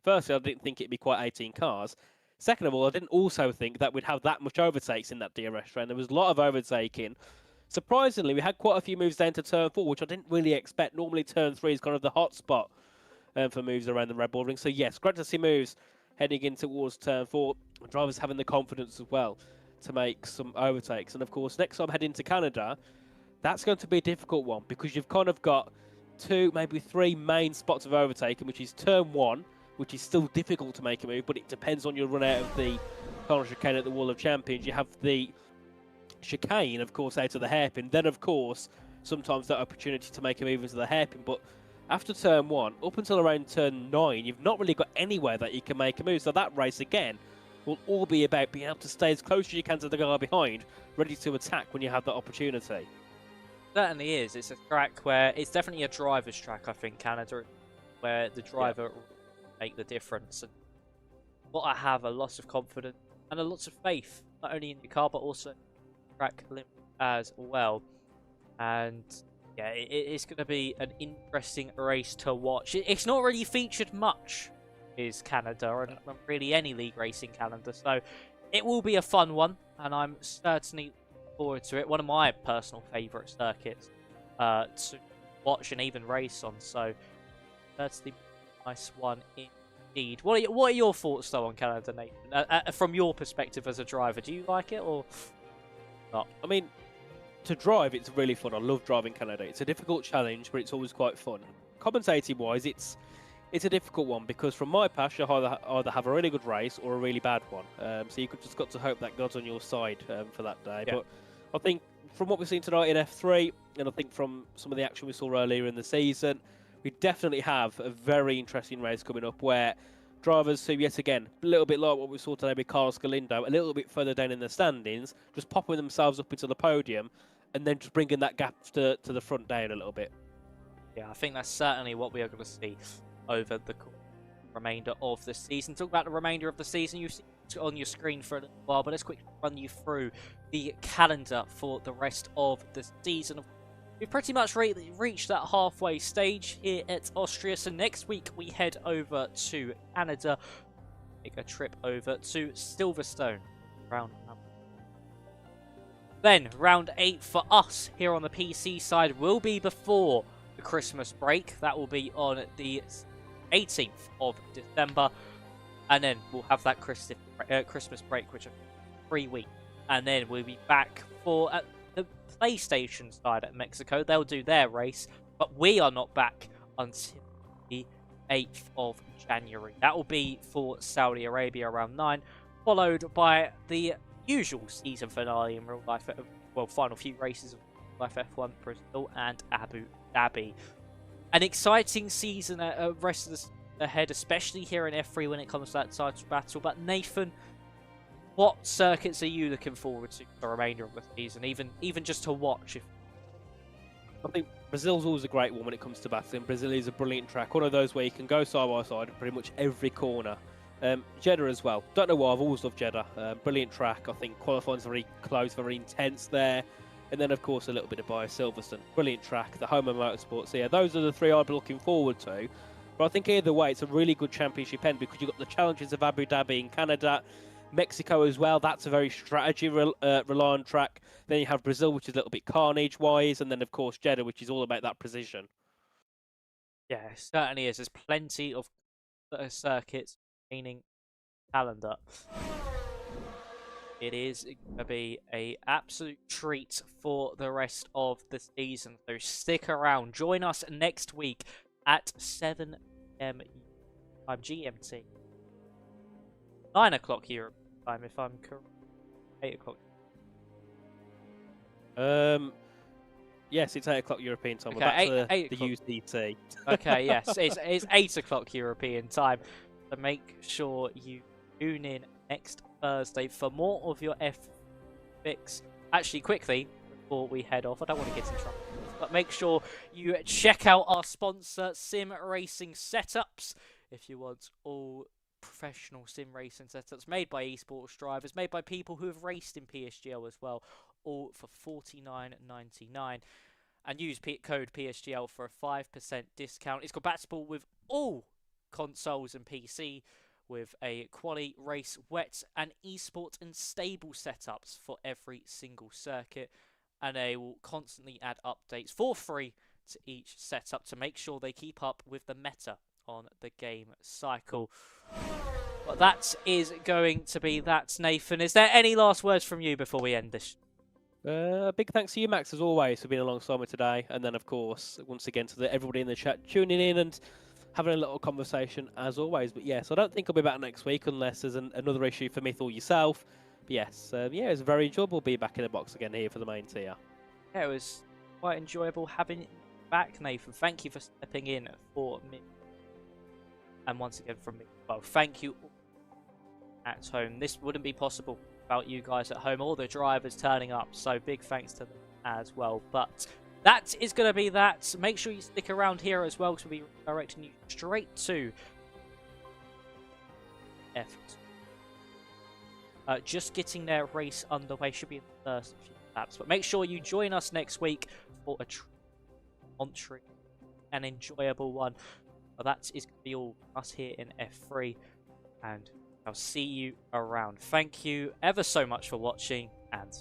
firstly I didn't think it'd be quite 18 cars. Second of all, I didn't also think that we'd have that much overtakes in that DRS train. There was a lot of overtaking. Surprisingly, we had quite a few moves down to turn 4, which I didn't really expect. Normally turn 3 is kind of the hot spot for moves around the Red Bull Ring. So yes, great to see moves heading in towards turn 4. Drivers having the confidence as well to make some overtakes. And of course, next time heading to Canada, that's going to be a difficult one, because you've kind of got 2, maybe 3 main spots of overtaking, which is turn 1, which is still difficult to make a move, but it depends on your run out of the corner chicane at the Wall of Champions. You have the chicane, of course, out of the hairpin. Then, of course, sometimes that opportunity to make a move into the hairpin. But after turn 1, up until around turn 9, you've not really got anywhere that you can make a move. So that race, again, will all be about being able to stay as close as you can to the guy behind, ready to attack when you have that opportunity. Certainly is. It's a track where it's definitely a driver's track, I think, Canada, where the driver will make the difference. And what I have a lot of confidence and a lot of faith, not only in the car, but also in the track limit as well. And yeah, it's going to be an interesting race to watch. It's not really featured much, is Canada, and really any league racing calendar. So it will be a fun one, and I'm certainly forward to it. One of my personal favourite circuits to watch and even race on. So that's the nice one indeed. What are your thoughts though on Canada, Nathan? From your perspective as a driver, do you like it or not? I mean, to drive, it's really fun. I love driving Canada. It's a difficult challenge, but it's always quite fun. Commentating wise, it's a difficult one, because from my past, you either have a really good race or a really bad one. So you just got to hope that God's on your side for that day. Yeah. But I think from what we've seen tonight in F3, and I think from some of the action we saw earlier in the season, we definitely have a very interesting race coming up where drivers who, yet again, a little bit like what we saw today with Carlos Galindo, a little bit further down in the standings, just popping themselves up into the podium and then just bringing that gap to the front down a little bit. Yeah, I think that's certainly what we are going to see over the remainder of the season. Talk about the remainder of the season. You've seen it on your screen for a little while, but let's quickly run you through the calendar for the rest of the season. We've pretty much reached that halfway stage here at Austria, so next week we head over to Canada, make a trip over to Silverstone, round number. Then, round 8 for us here on the PC side will be before the Christmas break. That will be on the 18th of December, and then we'll have that Christmas break, which is 3 weeks, and then we'll be back for the PlayStation side at Mexico. They'll do their race, but we are not back until the 8th of January. That will be for Saudi Arabia around 9, followed by the usual season finale in real life, well, final few races of Life F1, Bristol and Abu Dhabi. An exciting season rest of the ahead, especially here in F3 when it comes to that title battle. But Nathan, what circuits are you looking forward to for the remainder of the season, even just to watch? I think Brazil's always a great one when it comes to battling. Brazil is a brilliant track, one of those where you can go side by side in pretty much every corner. Jeddah as well. Don't know why, I've always loved Jeddah. Brilliant track. I think qualifying's very close, very intense there. And then, of course, a little bit of bias, Silverstone. Brilliant track, the home of motorsport. So, yeah, those are the three I'd be looking forward to. But I think either way, it's a really good championship end because you've got the challenges of Abu Dhabi in Canada, Mexico as well. That's a very strategy-reliant track. Then you have Brazil, which is a little bit carnage-wise. And then, of course, Jeddah, which is all about that precision. Yeah, it certainly is. There's plenty of circuits remaining calendar. It is going to be an absolute treat for the rest of the season. So stick around. Join us next week at 7 p.m. time GMT. 9 o'clock Europe time, if I'm correct. 8 o'clock. Yes, it's 8 o'clock European time. Okay, We're back to 8 the UTC. Okay, yes, it's 8 o'clock European time. So make sure you tune in next Thursday for more of your F6. Actually, quickly, before we head off, I don't want to get in trouble, but make sure you check out our sponsor, Sim Racing Setups, if you want all professional sim racing setups made by esports drivers, made by people who have raced in PSGL as well, all for $49.99. And use code PSGL for a 5% discount. It's compatible with all consoles and PC, with a quali, race, wet and esport and stable setups for every single circuit, and they will constantly add updates for free to each setup to make sure they keep up with the meta on the game cycle. But that is going to be that, Nathan. Is there any last words from you before we end this? Big thanks to you, Max, as always, for being alongside me today, and then of course once again to everybody in the chat tuning in and having a little conversation as always. But yes, I don't think I'll be back next week unless there's another issue for Myth or yourself. But yes, yeah, it's very enjoyable being back in the box again here for the main tier. Yeah, it was quite enjoyable having you back, Nathan. Thank you for stepping in for me. And once again from me, well, thank you all at home. This wouldn't be possible without you guys at home, all the drivers turning up. So big thanks to them as well. But that is going to be that. Make sure you stick around here as well, because we'll be directing you straight to F2. Just getting their race underway, should be in the first few laps. But make sure you join us next week for a entry, an enjoyable one. But that is going to be all us here in F3, and I'll see you around. Thank you ever so much for watching, and